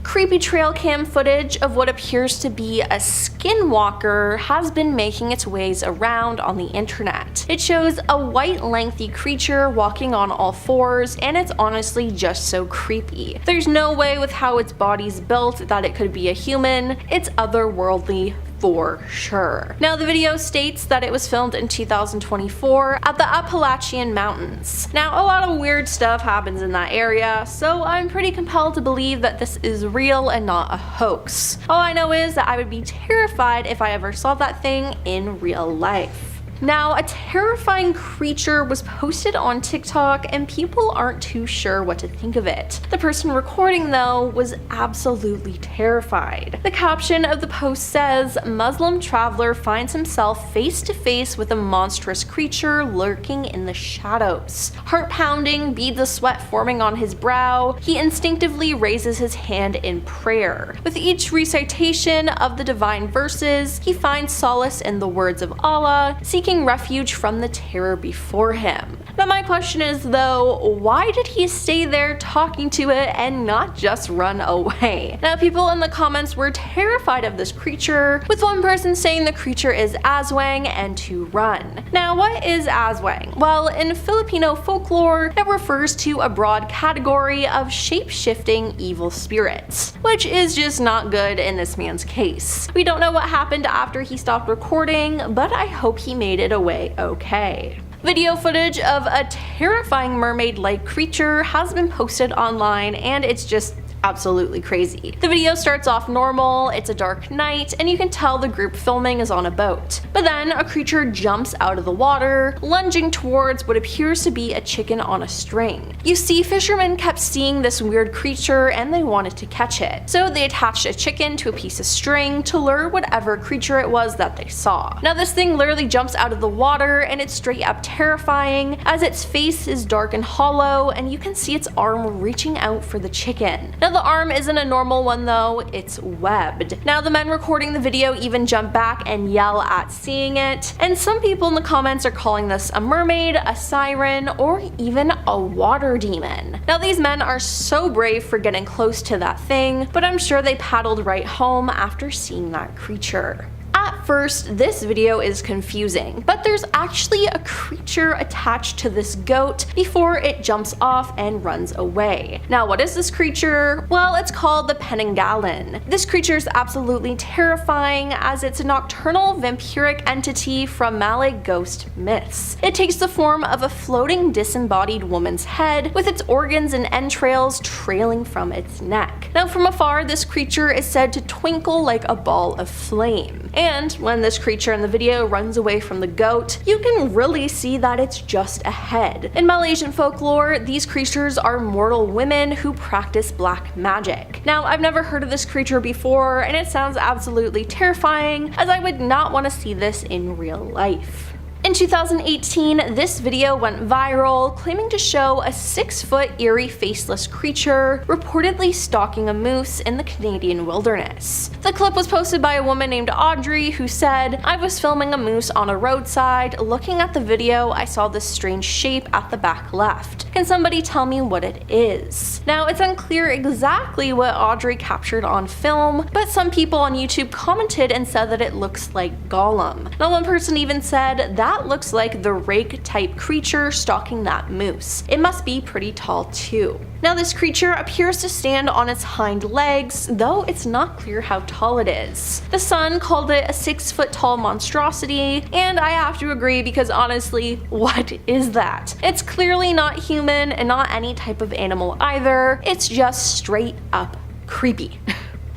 Creepy trail cam footage of what appears to be a skinwalker has been making its ways around on the internet. It shows a white lengthy creature walking on all fours, and it's honestly just so creepy. There's no way with how its body's built that it could be a human. It's otherworldly for sure. Now, the video states that it was filmed in 2024 at the Appalachian Mountains. Now, a lot of weird stuff happens in that area, so I'm pretty compelled to believe that this is real and not a hoax. All I know is that I would be terrified if I ever saw that thing in real life. Now, a terrifying creature was posted on TikTok and people aren't too sure what to think of it. The person recording, though, was absolutely terrified. The caption of the post says, "Muslim traveler finds himself face to face with a monstrous creature lurking in the shadows. Heart pounding, beads of sweat forming on his brow, he instinctively raises his hand in prayer. With each recitation of the divine verses, he finds solace in the words of Allah, seeking refuge from the terror before him." Now, my question is, though, why did he stay there talking to it and not just run away? Now, people in the comments were terrified of this creature, with one person saying the creature is aswang and to run. Now, what is aswang? Well, in Filipino folklore, it refers to a broad category of shape-shifting evil spirits, which is just not good in this man's case. We don't know what happened after he stopped recording, but I hope he made it away okay. Video footage of a terrifying mermaid-like creature has been posted online, and it's just absolutely crazy. The video starts off normal, it's a dark night, and you can tell the group filming is on a boat. But then a creature jumps out of the water, lunging towards what appears to be a chicken on a string. You see, fishermen kept seeing this weird creature and they wanted to catch it. So they attached a chicken to a piece of string to lure whatever creature it was that they saw. Now, this thing literally jumps out of the water and it's straight up terrifying, as its face is dark and hollow and you can see its arm reaching out for the chicken. Now, the arm isn't a normal one though, it's webbed. Now, the men recording the video even jump back and yell at seeing it, and some people in the comments are calling this a mermaid, a siren, or even a water demon. Now, these men are so brave for getting close to that thing, but I'm sure they paddled right home after seeing that creature. At first, this video is confusing, but there's actually a creature attached to this goat before it jumps off and runs away. Now, what is this creature? Well, it's called the Penanggalan. This creature is absolutely terrifying, as it's a nocturnal vampiric entity from Malay ghost myths. It takes the form of a floating disembodied woman's head, with its organs and entrails trailing from its neck. Now, from afar, this creature is said to twinkle like a ball of flame. And when this creature in the video runs away from the goat, you can really see that it's just a head. In Malaysian folklore, these creatures are mortal women who practice black magic. Now, I've never heard of this creature before, and it sounds absolutely terrifying, as I would not want to see this in real life. In 2018, this video went viral, claiming to show a 6-foot eerie faceless creature reportedly stalking a moose in the Canadian wilderness. The clip was posted by a woman named Audrey, who said, "I was filming a moose on a roadside. Looking at the video, I saw this strange shape at the back left. Can somebody tell me what it is?" Now, it's unclear exactly what Audrey captured on film, but some people on YouTube commented and said that it looks like Gollum. Now, one person even said, "That looks like the rake type creature stalking that moose. It must be pretty tall too." Now, this creature appears to stand on its hind legs, though it's not clear how tall it is. The Sun called it a 6-foot tall monstrosity, and I have to agree, because honestly, what is that? It's clearly not human and not any type of animal either. It's just straight up creepy.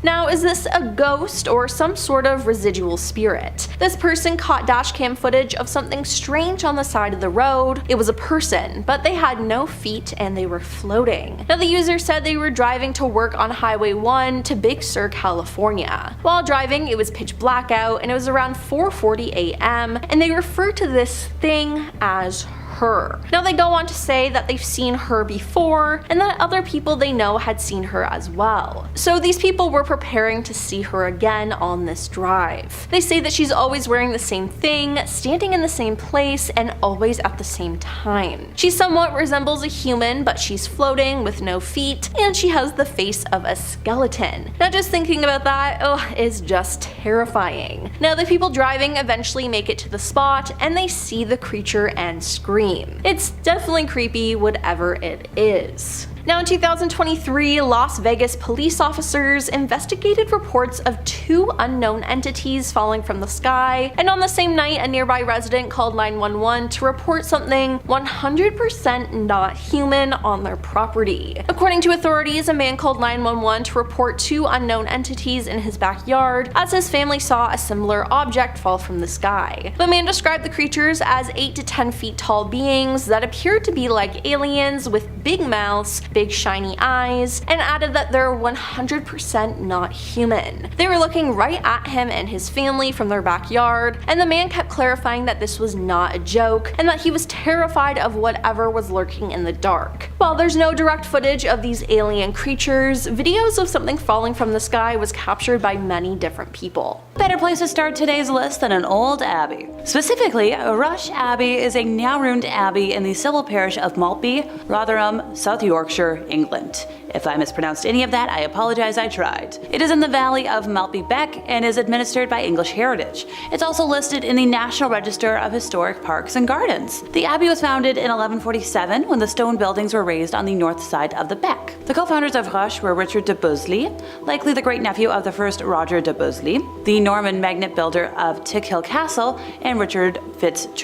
Now, is this a ghost or some sort of residual spirit? This person caught dashcam footage of something strange on the side of the road. It was a person, but they had no feet and they were floating. Now, the user said they were driving to work on Highway 1 to Big Sur, California. While driving, it was pitch black out and it was around 4:40 a.m. and they referred to this thing as her. Now they go on to say that they've seen her before and that other people they know had seen her as well. So these people were preparing to see her again on this drive. They say that she's always wearing the same thing, standing in the same place, and always at the same time. She somewhat resembles a human, but she's floating with no feet, and she has the face of a skeleton. Now just thinking about that, is just terrifying. Now the people driving eventually make it to the spot, and they see the creature and scream. It's definitely creepy, whatever it is. Now in 2023, Las Vegas police officers investigated reports of 2 unknown entities falling from the sky, and on the same night a nearby resident called 911 to report something 100% not human on their property. According to authorities, a man called 911 to report 2 unknown entities in his backyard as his family saw a similar object fall from the sky. The man described the creatures as 8 to 10 feet tall beings that appeared to be like aliens with big mouths, big shiny eyes, and added that they're 100% not human. They were looking right at him and his family from their backyard, and the man kept clarifying that this was not a joke and that he was terrified of whatever was lurking in the dark. While there's no direct footage of these alien creatures, videos of something falling from the sky was captured by many different people. Better place to start today's list than an old abbey. Specifically, Rush Abbey is a now ruined abbey in the civil parish of Maltby, Rotherham, South Yorkshire, England. If I mispronounced any of that, I apologize, I tried. It is in the valley of Maltby Beck and is administered by English Heritage. It's also listed in the National Register of Historic Parks and Gardens. The abbey was founded in 1147 when the stone buildings were raised on the north side of the beck. The co-founders of Rush were Richard de Buzzley, likely the great-nephew of the first Roger de Buzzley, the Norman magnet builder of Tickhill Castle, and Richard Fitzgerald.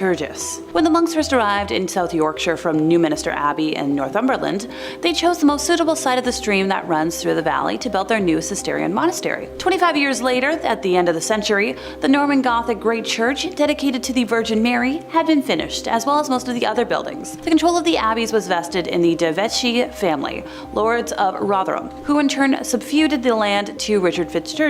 When the monks first arrived in South Yorkshire from Newminster Abbey in Northumberland, they chose the most suitable side of the stream that runs through the valley to build their new Cistercian monastery. 25 years later, at the end of the century, the Norman Gothic Great Church, dedicated to the Virgin Mary, had been finished, as well as most of the other buildings. The control of the abbeys was vested in the de Vesci family, lords of Rotherham, who in turn subfeuded the land to Richard Fitzgerald,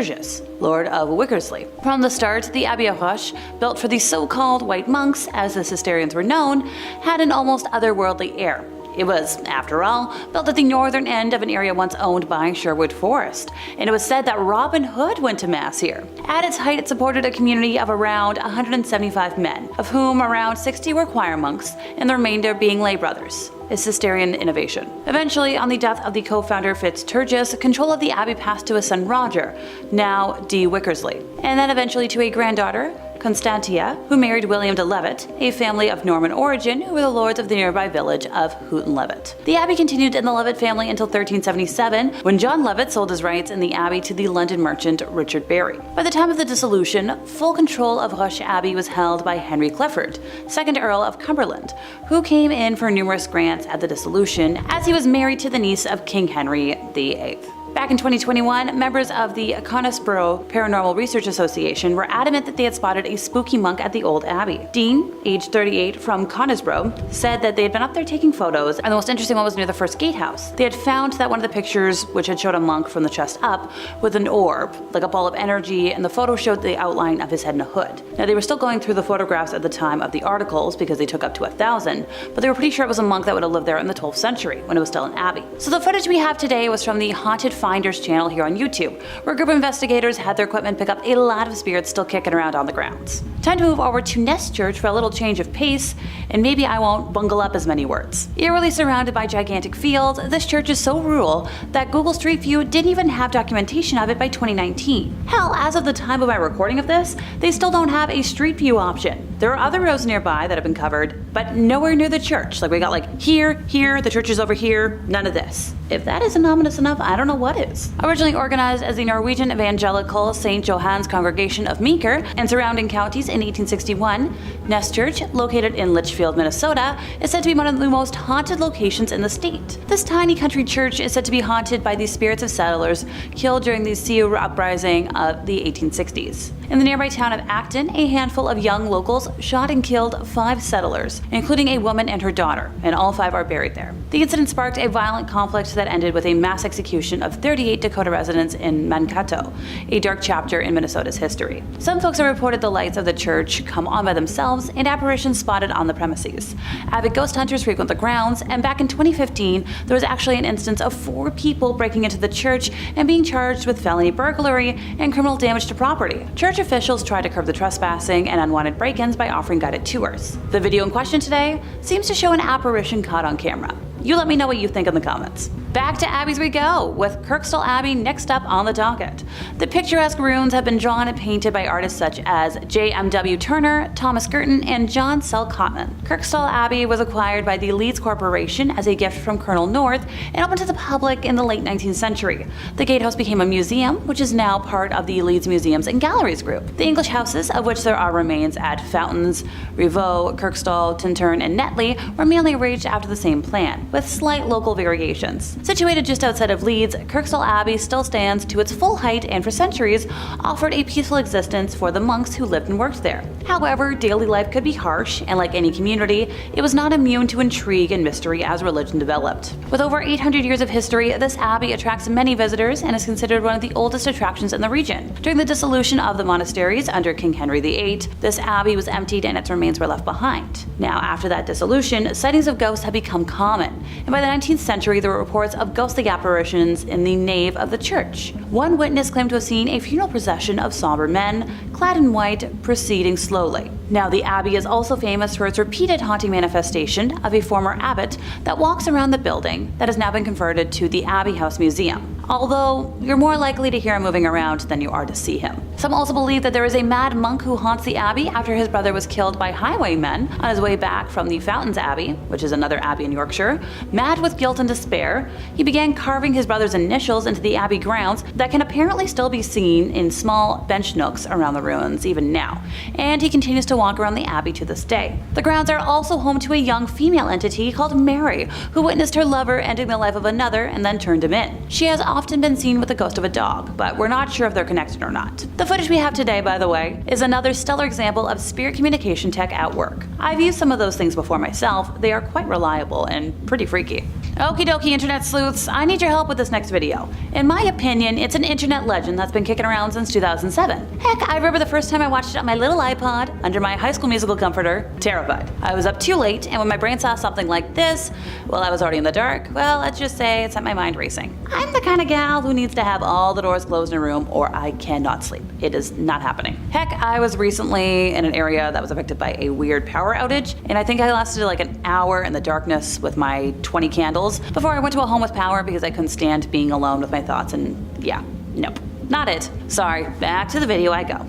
Lord of Wickersley. From the start, the Abbey of Rush, built for the so-called white monks, as the Cistercians were known, had an almost otherworldly air. It was, after all, built at the northern end of an area once owned by Sherwood Forest, and it was said that Robin Hood went to mass here. At its height, it supported a community of around 175 men, of whom around 60 were choir monks, and the remainder being lay brothers. A Cistercian innovation. Eventually, on the death of the co-founder Fitzgerald, control of the abbey passed to his son Roger, now de Wickersley, and then eventually to a granddaughter, Constantia, who married William de Levitt, a family of Norman origin who were the lords of the nearby village of Houghton Levitt. The abbey continued in the Levitt family until 1377, when John Levitt sold his rights in the abbey to the London merchant Richard Barry. By the time of the dissolution, full control of Rush Abbey was held by Henry Clifford, 2nd Earl of Cumberland, who came in for numerous grants at the dissolution, as he was married to the niece of King Henry VIII. Back in 2021, members of the Conisbrough Paranormal Research Association were adamant that they had spotted a spooky monk at the old abbey. Dean, age 38, from Conisbrough, said that they had been up there taking photos, and the most interesting one was near the first gatehouse. They had found that one of the pictures, which had showed a monk from the chest up, with an orb, like a ball of energy, and the photo showed the outline of his head and a hood. Now, they were still going through the photographs at the time of the articles, because they took up to 1,000, but they were pretty sure it was a monk that would have lived there in the 12th century, when it was still an abbey. So the footage we have today was from the Haunted Finders channel here on YouTube, where a group of investigators had their equipment pick up a lot of spirits still kicking around on the grounds. Time to move over to Nest Church for a little change of pace, and maybe I won't bungle up as many words. Eerily surrounded by gigantic fields, this church is so rural that Google Street View didn't even have documentation of it by 2019. Hell, as of the time of my recording of this, they still don't have a Street View option. There are other roads nearby that have been covered, but nowhere near the church. Like we got like here, the church is over here, none of this. If that isn't ominous enough, I don't know what is. Originally organized as the Norwegian Evangelical St. Johan's Congregation of Meeker and surrounding counties in 1861, Nest Church, located in Litchfield, Minnesota, is said to be one of the most haunted locations in the state. This tiny country church is said to be haunted by the spirits of settlers killed during the Sioux uprising of the 1860s. In the nearby town of Acton, a handful of young locals shot and killed 5 settlers, including a woman and her daughter, and all 5 are buried there. The incident sparked a violent conflict that ended with a mass execution of 38 Dakota residents in Mankato, a dark chapter in Minnesota's history. Some folks have reported the lights of the church come on by themselves and apparitions spotted on the premises. Avid ghost hunters frequent the grounds, and back in 2015, there was actually an instance of 4 people breaking into the church and being charged with felony burglary and criminal damage to property. Church officials tried to curb the trespassing and unwanted break-ins by offering guided tours. The video in question today seems to show an apparition caught on camera. You let me know what you think in the comments. Back to Abbeys we go, with Kirkstall Abbey next up on the docket. The picturesque ruins have been drawn and painted by artists such as J.M.W. Turner, Thomas Girton, and John Sell Cotman. Kirkstall Abbey was acquired by the Leeds Corporation as a gift from Colonel North and opened to the public in the late 19th century. The gatehouse became a museum, which is now part of the Leeds Museums and Galleries group. The English houses, of which there are remains at Fountains, Rievaulx, Kirkstall, Tintern, and Netley, were mainly arranged after the same plan, with slight local variations. Situated just outside of Leeds, Kirkstall Abbey still stands to its full height and for centuries offered a peaceful existence for the monks who lived and worked there. However, daily life could be harsh, and like any community, it was not immune to intrigue and mystery as religion developed. With over 800 years of history, this abbey attracts many visitors and is considered one of the oldest attractions in the region. During the dissolution of the monasteries under King Henry VIII, this abbey was emptied and its remains were left behind. Now, after that dissolution, sightings of ghosts have become common, and by the 19th century there were reports of ghostly apparitions in the nave of the church. One witness claimed to have seen a funeral procession of somber men, clad in white, proceeding slowly. Now, the abbey is also famous for its repeated haunting manifestation of a former abbot that walks around the building that has now been converted to the Abbey House Museum, although you're more likely to hear him moving around than you are to see him. Some also believe that there is a mad monk who haunts the abbey after his brother was killed by highwaymen on his way back from the Fountains Abbey, which is another abbey in Yorkshire. Mad with guilt and despair, he began carving his brother's initials into the abbey grounds that can apparently still be seen in small bench nooks around the ruins even now, and he continues to walk around the abbey to this day. The grounds are also home to a young female entity called Mary, who witnessed her lover ending the life of another and then turned him in. She has often been seen with the ghost of a dog, but we're not sure if they're connected or not. The footage we have today, by the way, is another stellar example of spirit communication tech at work. I've used some of those things before myself. They are quite reliable and pretty freaky. Okie dokie, internet sleuths, I need your help with this next video. In my opinion, it's an internet legend that's been kicking around since 2007. Heck, I remember the first time I watched it on my little iPod under my High School Musical comforter, terrified. I was up too late, and when my brain saw something like this, well, I was already in the dark. Well, let's just say it sent my mind racing. I'm the kind of gal who needs to have all the doors closed in a room or I cannot sleep. It is not happening. Heck, I was recently in an area that was affected by a weird power outage, and I think I lasted like an hour in the darkness with my 20 candles before I went to a home with power because I couldn't stand being alone with my thoughts, and yeah, nope. Not it. Sorry, back to the video I go.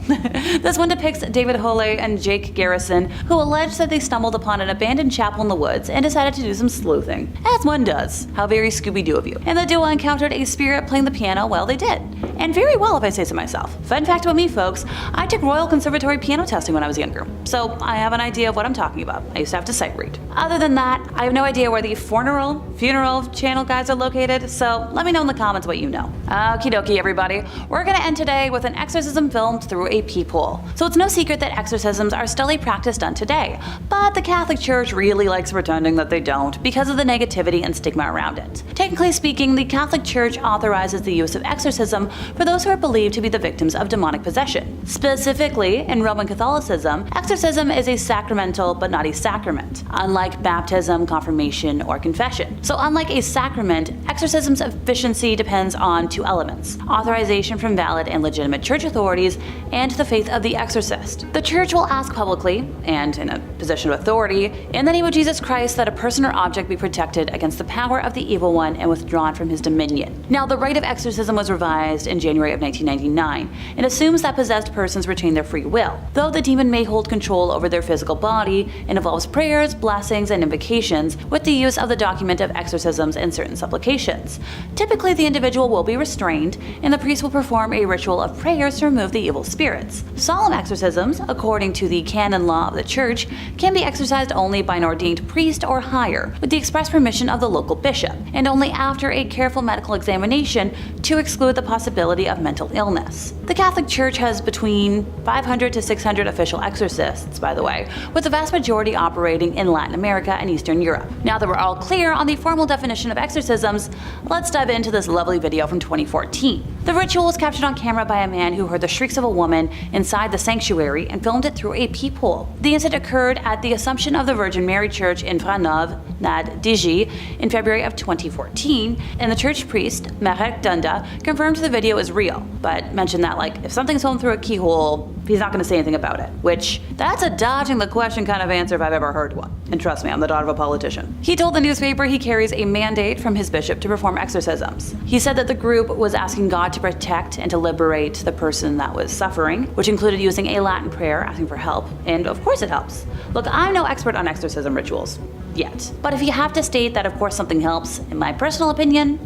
This one depicts David Holley and Jake Garrison, who allege that they stumbled upon an abandoned chapel in the woods and decided to do some sleuthing. As one does. How very Scooby-Doo of you. And the duo encountered a spirit playing the piano while they did. And very well, if I say so myself. Fun fact about me, folks, I took Royal Conservatory piano testing when I was younger, so I have an idea of what I'm talking about. I used to have to sight read. Other than that, I have no idea where the funeral channel guys are located, so let me know in the comments what you know. Okie dokie, everybody. We're gonna end today with an exorcism filmed through a peephole. So it's no secret that exorcisms are still a practice done today, but the Catholic Church really likes pretending that they don't because of the negativity and stigma around it. Technically speaking, the Catholic Church authorizes the use of exorcism for those who are believed to be the victims of demonic possession. Specifically, in Roman Catholicism, exorcism is a sacramental but not a sacrament, unlike baptism, confirmation, or confession. So unlike a sacrament, exorcism's efficiency depends on 2 elements: authorization from valid and legitimate church authorities and the faith of the exorcist. The church will ask publicly, and in a position of authority, in the name of Jesus Christ, that a person or object be protected against the power of the evil one and withdrawn from his dominion. Now, the rite of exorcism was revised in January of 1999 and assumes that possessed persons retain their free will, though the demon may hold control over their physical body, and involves prayers, blessings, and invocations with the use of the document of exorcisms and certain supplications. Typically, the individual will be restrained, and the priest will perform perform a ritual of prayers to remove the evil spirits. Solemn exorcisms, according to the canon law of the church, can be exercised only by an ordained priest or higher, with the express permission of the local bishop, and only after a careful medical examination to exclude the possibility of mental illness. The Catholic Church has between 500 to 600 official exorcists, by the way, with the vast majority operating in Latin America and Eastern Europe. Now that we're all clear on the formal definition of exorcisms, let's dive into this lovely video from 2014. The ritual was captured on camera by a man who heard the shrieks of a woman inside the sanctuary and filmed it through a peephole. The incident occurred at the Assumption of the Virgin Mary Church in Franov nad Digi in February of 2014, and the church priest, Marek Dunda, confirmed the video is real, but mentioned that if something's filmed through a keyhole, he's not going to say anything about it, which that's a dodging the question kind of answer if I've ever heard one. And trust me, I'm the daughter of a politician. He told the newspaper he carries a mandate from his bishop to perform exorcisms. He said that the group was asking God to protect and to liberate the person that was suffering, which included using a Latin prayer asking for help, and of course it helps. Look, I'm no expert on exorcism rituals. Yet. But if you have to state that of course something helps, in my personal opinion,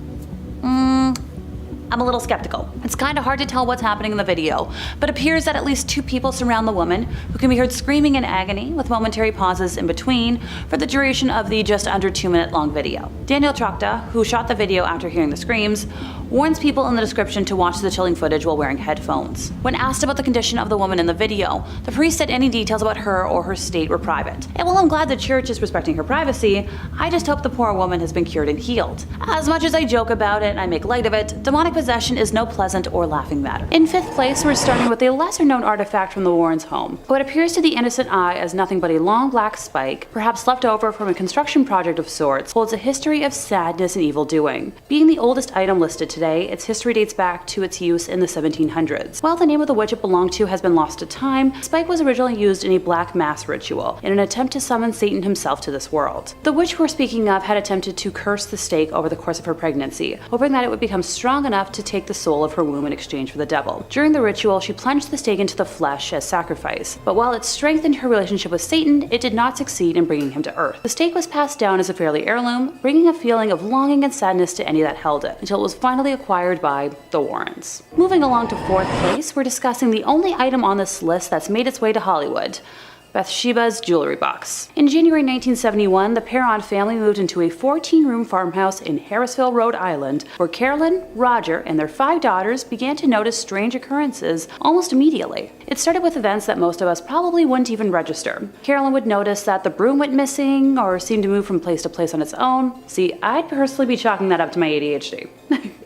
I'm a little skeptical. It's kind of hard to tell what's happening in the video, but it appears that at least two people surround the woman, who can be heard screaming in agony with momentary pauses in between for the duration of the just under 2-minute long video. Daniel Chokta, who shot the video after hearing the screams, warns people in the description to watch the chilling footage while wearing headphones. When asked about the condition of the woman in the video, the priest said any details about her or her state were private. And while I'm glad the church is respecting her privacy, I just hope the poor woman has been cured and healed. As much as I joke about it and I make light of it, demonic possession is no pleasant or laughing matter. In 5th place, we're starting with a lesser known artifact from the Warrens' home. What appears to the innocent eye as nothing but a long black spike, perhaps left over from a construction project of sorts, holds a history of sadness and evil doing. Being the oldest item listed today, its history dates back to its use in the 1700s. While the name of the witch it belonged to has been lost to time, the spike was originally used in a black mass ritual, in an attempt to summon Satan himself to this world. The witch we're speaking of had attempted to curse the stake over the course of her pregnancy, hoping that it would become strong enough to take the soul of her womb in exchange for the devil. During the ritual, she plunged the stake into the flesh as sacrifice, but while it strengthened her relationship with Satan, it did not succeed in bringing him to earth. The stake was passed down as a family heirloom, bringing a feeling of longing and sadness to any that held it, until it was finally acquired by the Warrens. Moving along to 4th place, we're discussing the only item on this list that's made its way to Hollywood: Bathsheba's jewelry box. In January 1971, the Perron family moved into a 14-room farmhouse in Harrisville, Rhode Island, where Carolyn, Roger, and their 5 daughters began to notice strange occurrences almost immediately. It started with events that most of us probably wouldn't even register. Carolyn would notice that the broom went missing or seemed to move from place to place on its own. See, I'd personally be chalking that up to my ADHD.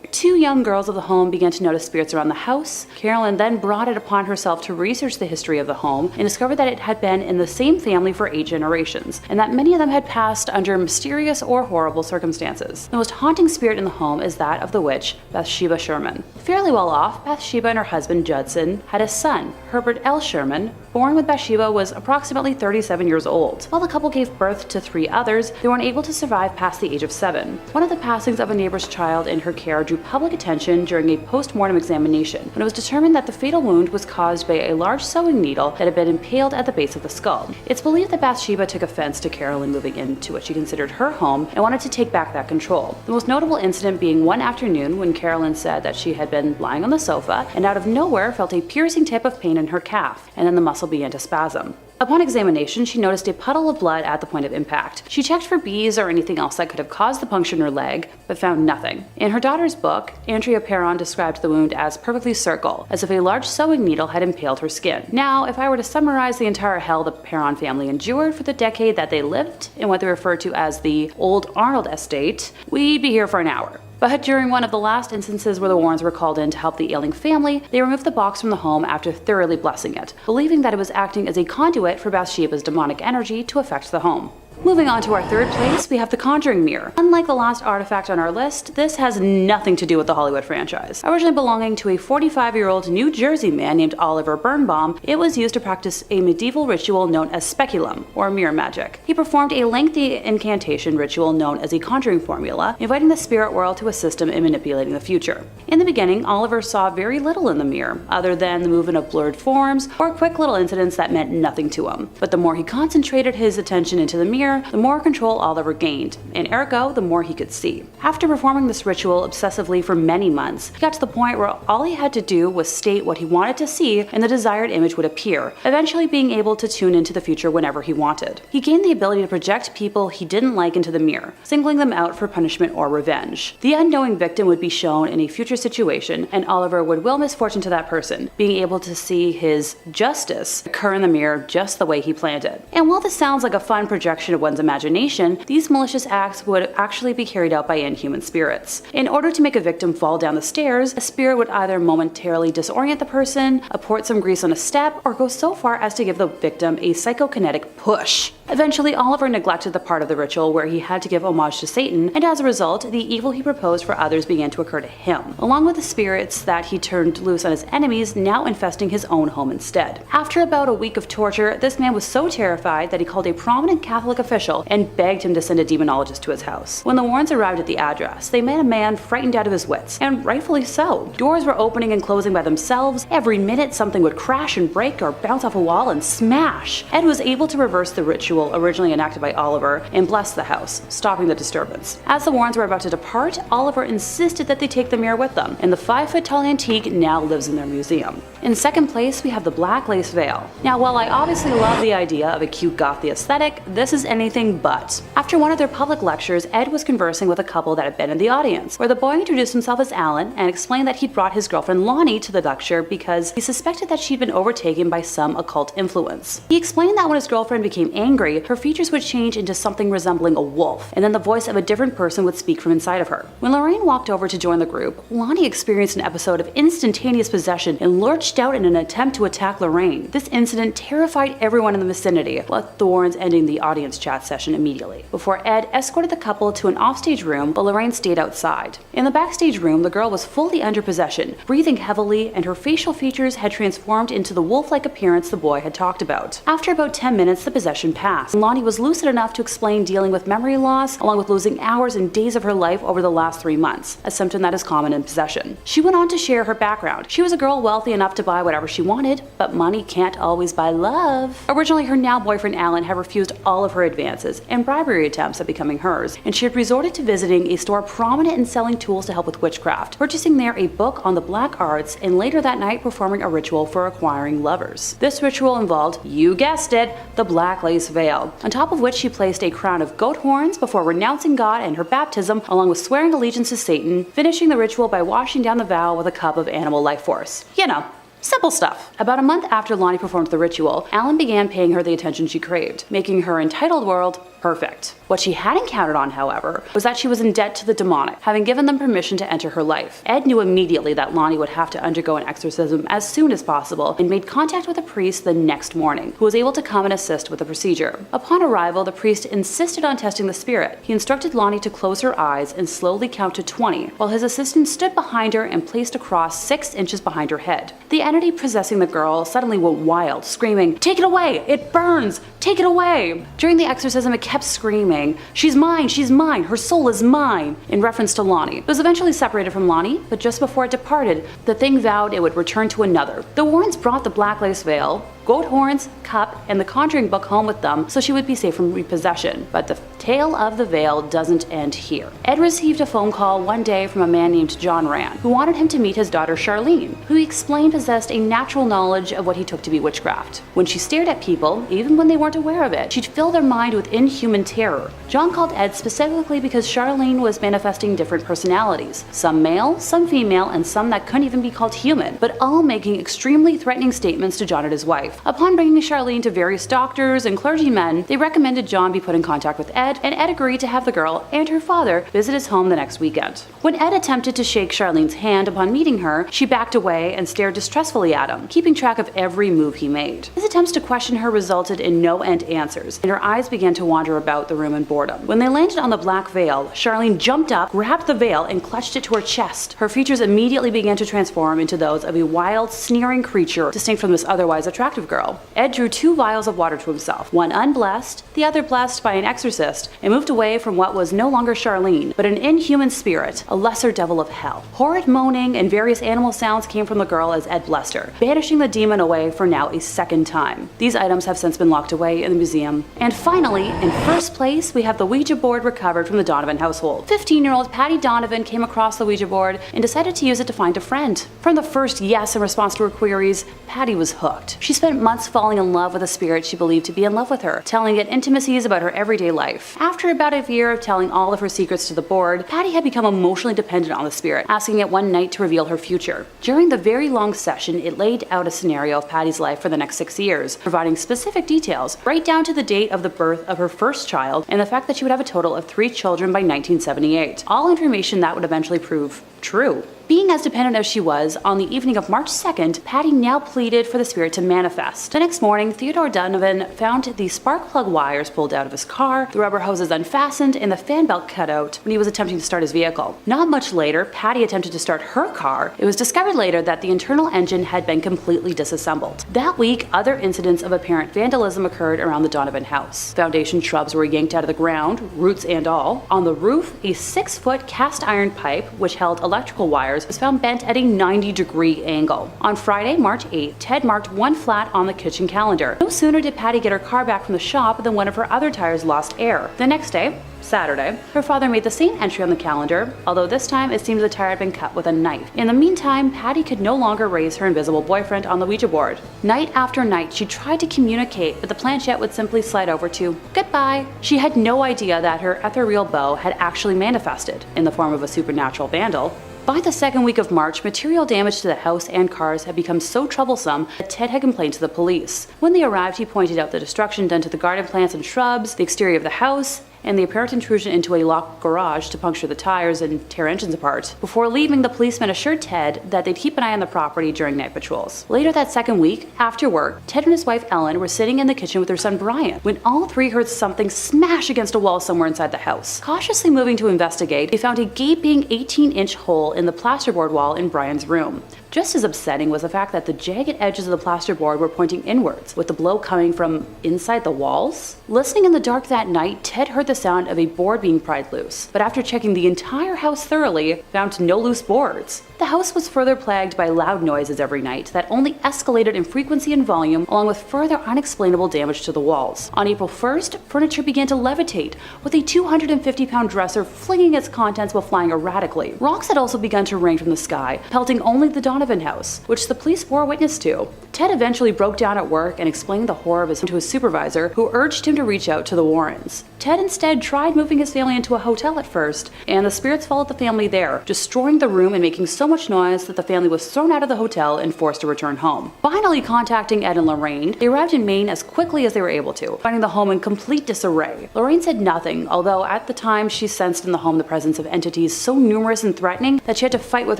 2 young girls of the home began to notice spirits around the house. Carolyn then brought it upon herself to research the history of the home and discovered that it had been in the same family for 8 generations, and that many of them had passed under mysterious or horrible circumstances. The most haunting spirit in the home is that of the witch, Bathsheba Sherman. Fairly well off, Bathsheba and her husband Judson had a son, Herbert L. Sherman, born when Bathsheba was approximately 37 years old. While the couple gave birth to 3 others, they were unable to survive past the age of 7. One of the passings of a neighbor's child in her care drew public attention during a post-mortem examination, when it was determined that the fatal wound was caused by a large sewing needle that had been impaled at the base of the skull. It's believed that Bathsheba took offense to Carolyn moving into what she considered her home and wanted to take back that control. The most notable incident being one afternoon when Carolyn said that she had been lying on the sofa and out of nowhere felt a piercing tip of pain in her calf, and then the muscle began to spasm. Upon examination, she noticed a puddle of blood at the point of impact. She checked for bees or anything else that could have caused the puncture in her leg, but found nothing. In her daughter's book, Andrea Perron described the wound as perfectly circle, as if a large sewing needle had impaled her skin. Now, if I were to summarize the entire hell the Perron family endured for the decade that they lived in what they refer to as the Old Arnold Estate, we'd be here for an hour. But during one of the last instances where the Warrens were called in to help the ailing family, they removed the box from the home after thoroughly blessing it, believing that it was acting as a conduit for Bathsheba's demonic energy to affect the home. Moving on to our 3rd place, we have the Conjuring mirror. Unlike the last artifact on our list, this has nothing to do with the Hollywood franchise. Originally belonging to a 45-year-old New Jersey man named Oliver Birnbaum, it was used to practice a medieval ritual known as speculum, or mirror magic. He performed a lengthy incantation ritual known as a conjuring formula, inviting the spirit world to assist him in manipulating the future. In the beginning, Oliver saw very little in the mirror, other than the movement of blurred forms or quick little incidents that meant nothing to him. But the more he concentrated his attention into the mirror, mirror, the more control Oliver gained, and ergo, the more he could see. After performing this ritual obsessively for many months, he got to the point where all he had to do was state what he wanted to see and the desired image would appear, eventually being able to tune into the future whenever he wanted. He gained the ability to project people he didn't like into the mirror, singling them out for punishment or revenge. The unknowing victim would be shown in a future situation, and Oliver would will misfortune to that person, being able to see his justice occur in the mirror just the way he planned it. And while this sounds like a fun projection of one's imagination, these malicious acts would actually be carried out by inhuman spirits. In order to make a victim fall down the stairs, a spirit would either momentarily disorient the person, apport some grease on a step, or go so far as to give the victim a psychokinetic push. Eventually, Oliver neglected the part of the ritual where he had to give homage to Satan, and as a result, the evil he proposed for others began to occur to him, along with the spirits that he turned loose on his enemies, now infesting his own home instead. After about a week of torture, this man was so terrified that he called a prominent Catholic official and begged him to send a demonologist to his house. When the Warrens arrived at the address, they met a man frightened out of his wits, and rightfully so. Doors were opening and closing by themselves. Every minute, something would crash and break or bounce off a wall and smash. Ed was able to reverse the ritual originally enacted by Oliver and bless the house, stopping the disturbance. As the Warrens were about to depart, Oliver insisted that they take the mirror with them, and the 5-foot-tall antique now lives in their museum. In second place, we have the black lace veil. Now, while I obviously love the idea of a cute gothy aesthetic, this is anything but. After one of their public lectures, Ed was conversing with a couple that had been in the audience, where the boy introduced himself as Alan and explained that he'd brought his girlfriend Lonnie to the lecture because he suspected that she'd been overtaken by some occult influence. He explained that when his girlfriend became angry, her features would change into something resembling a wolf, and then the voice of a different person would speak from inside of her. When Lorraine walked over to join the group, Lonnie experienced an episode of instantaneous possession and lurched out in an attempt to attack Lorraine. This incident terrified everyone in the vicinity, with the Warrens ending the audience chat session immediately, before Ed escorted the couple to an offstage room, but Lorraine stayed outside. In the backstage room, the girl was fully under possession, breathing heavily, and her facial features had transformed into the wolf-like appearance the boy had talked about. After about 10 minutes, the possession passed. Lonnie was lucid enough to explain dealing with memory loss, along with losing hours and days of her life over the last 3 months, a symptom that is common in possession. She went on to share her background. She was a girl wealthy enough to buy whatever she wanted, but money can't always buy love. Originally, her now boyfriend Alan had refused all of her advances and bribery attempts at becoming hers, and she had resorted to visiting a store prominent in selling tools to help with witchcraft, purchasing there a book on the black arts, and later that night performing a ritual for acquiring lovers. This ritual involved, you guessed it, the black lace veil, on top of which she placed a crown of goat horns before renouncing God and her baptism, along with swearing allegiance to Satan, finishing the ritual by washing down the vow with a cup of animal life force. You know, simple stuff. About a month after Lonnie performed the ritual, Alan began paying her the attention she craved, making her entitled world perfect. What she hadn't counted on, however, was that she was in debt to the demonic, having given them permission to enter her life. Ed knew immediately that Lonnie would have to undergo an exorcism as soon as possible and made contact with a priest the next morning, who was able to come and assist with the procedure. Upon arrival, the priest insisted on testing the spirit. He instructed Lonnie to close her eyes and slowly count to 20, while his assistant stood behind her and placed a cross 6 inches behind her head. The entity possessing the girl suddenly went wild, screaming, "Take it away! It burns! Take it away!" During the exorcism, it kept screaming, she's mine, her soul is mine," in reference to Lonnie. It was eventually separated from Lonnie, but just before it departed, the thing vowed it would return to another. The Warrens brought the black lace veil, goat horns, cup, and the conjuring book home with them so she would be safe from repossession. But the tale of the veil doesn't end here. Ed received a phone call one day from a man named John Rand, who wanted him to meet his daughter Charlene, who he explained possessed a natural knowledge of what he took to be witchcraft. When she stared at people, even when they weren't aware of it, she'd fill their mind with inhuman terror. John called Ed specifically because Charlene was manifesting different personalities, some male, some female, and some that couldn't even be called human, but all making extremely threatening statements to John and his wife. Upon bringing Charlene to various doctors and clergymen, they recommended John be put in contact with Ed, and Ed agreed to have the girl and her father visit his home the next weekend. When Ed attempted to shake Charlene's hand upon meeting her, she backed away and stared distressfully at him, keeping track of every move he made. His attempts to question her resulted in no-end answers, and her eyes began to wander about the room in boredom. When they landed on the black veil, Charlene jumped up, grabbed the veil, and clutched it to her chest. Her features immediately began to transform into those of a wild, sneering creature distinct from this otherwise attractive of girl. Ed drew 2 vials of water to himself, one unblessed, the other blessed by an exorcist, and moved away from what was no longer Charlene, but an inhuman spirit, a lesser devil of hell. Horrid moaning and various animal sounds came from the girl as Ed blessed her, banishing the demon away for now a second time. These items have since been locked away in the museum. And finally, in first place, we have the Ouija board recovered from the Donovan household. 15-year-old Patty Donovan came across the Ouija board and decided to use it to find a friend. From the first yes in response to her queries, Patty was hooked. She spent months falling in love with a spirit she believed to be in love with her, telling it intimacies about her everyday life. After about a year of telling all of her secrets to the board, Patty had become emotionally dependent on the spirit, asking it one night to reveal her future. During the very long session, it laid out a scenario of Patty's life for the next 6 years, providing specific details, right down to the date of the birth of her first child and the fact that she would have a total of 3 children by 1978. All information that would eventually prove true. Being as dependent as she was, on the evening of March 2nd, Patty now pleaded for the spirit to manifest. The next morning, Theodore Donovan found the spark plug wires pulled out of his car, the rubber hoses unfastened, and the fan belt cut out when he was attempting to start his vehicle. Not much later, Patty attempted to start her car. It was discovered later that the internal engine had been completely disassembled. That week, other incidents of apparent vandalism occurred around the Donovan house. Foundation shrubs were yanked out of the ground, roots and all. On the roof, a 6-foot cast iron pipe, which held electrical wires, was found bent at a 90-degree angle. On Friday, March 8th, Ted marked 1 flat on the kitchen calendar. No sooner did Patty get her car back from the shop than one of her other tires lost air. The next day, Saturday, her father made the same entry on the calendar, although this time it seems the tire had been cut with a knife. In the meantime, Patty could no longer raise her invisible boyfriend on the Ouija board. Night after night, she tried to communicate, but the planchette would simply slide over to goodbye. She had no idea that her ethereal beau had actually manifested in the form of a supernatural vandal. By the second week of March, material damage to the house and cars had become so troublesome that Ted had complained to the police. When they arrived, he pointed out the destruction done to the garden plants and shrubs, the exterior of the house, and the apparent intrusion into a locked garage to puncture the tires and tear engines apart. Before leaving, the policemen assured Ted that they'd keep an eye on the property during night patrols. Later that second week, after work, Ted and his wife Ellen were sitting in the kitchen with their son Brian when all 3 heard something smash against a wall somewhere inside the house. Cautiously moving to investigate, they found a gaping 18-inch hole in the plasterboard wall in Brian's room. Just as upsetting was the fact that the jagged edges of the plasterboard were pointing inwards, with the blow coming from inside the walls. Listening in the dark that night, Ted heard the sound of a board being pried loose, but after checking the entire house thoroughly, found no loose boards. The house was further plagued by loud noises every night that only escalated in frequency and volume, along with further unexplainable damage to the walls. On April 1st, furniture began to levitate, with a 250-pound dresser flinging its contents while flying erratically. Rocks had also begun to rain from the sky, pelting only the Donovan house, which the police bore witness to. Ted eventually broke down at work and explained the horror of to his supervisor, who urged him to reach out to the Warrens. Ted instead tried moving his family into a hotel at first, and the spirits followed the family there, destroying the room and making so much noise that the family was thrown out of the hotel and forced to return home. Finally contacting Ed and Lorraine, they arrived in Maine as quickly as they were able to, finding the home in complete disarray. Lorraine said nothing, although at the time she sensed in the home the presence of entities so numerous and threatening that she had to fight with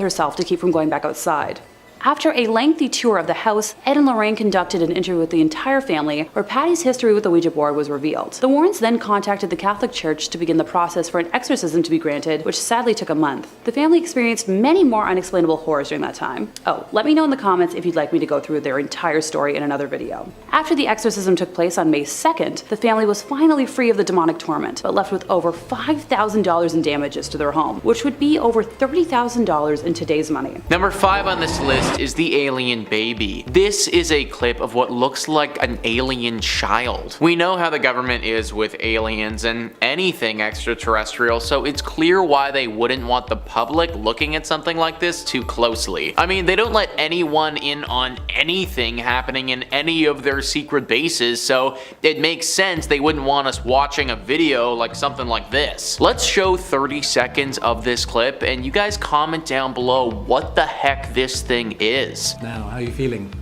herself to keep from going back outside. After a lengthy tour of the house, Ed and Lorraine conducted an interview with the entire family, where Patty's history with the Ouija board was revealed. The Warrens then contacted the Catholic Church to begin the process for an exorcism to be granted, which sadly took a month. The family experienced many more unexplainable horrors during that time. Oh, let me know in the comments if you'd like me to go through their entire story in another video. After the exorcism took place on May 2nd, the family was finally free of the demonic torment, but left with over $5,000 in damages to their home, which would be over $30,000 in today's money. Number 5 on this list is the alien baby. This is a clip of what looks like an alien child. We know how the government is with aliens and anything extraterrestrial, so it's clear why they wouldn't want the public looking at something like this too closely. I mean, they don't let anyone in on anything happening in any of their secret bases, so it makes sense they wouldn't want us watching a video like something like this. Let's show 30 seconds of this clip and you guys comment down below what the heck this thing is. Now, how are you feeling?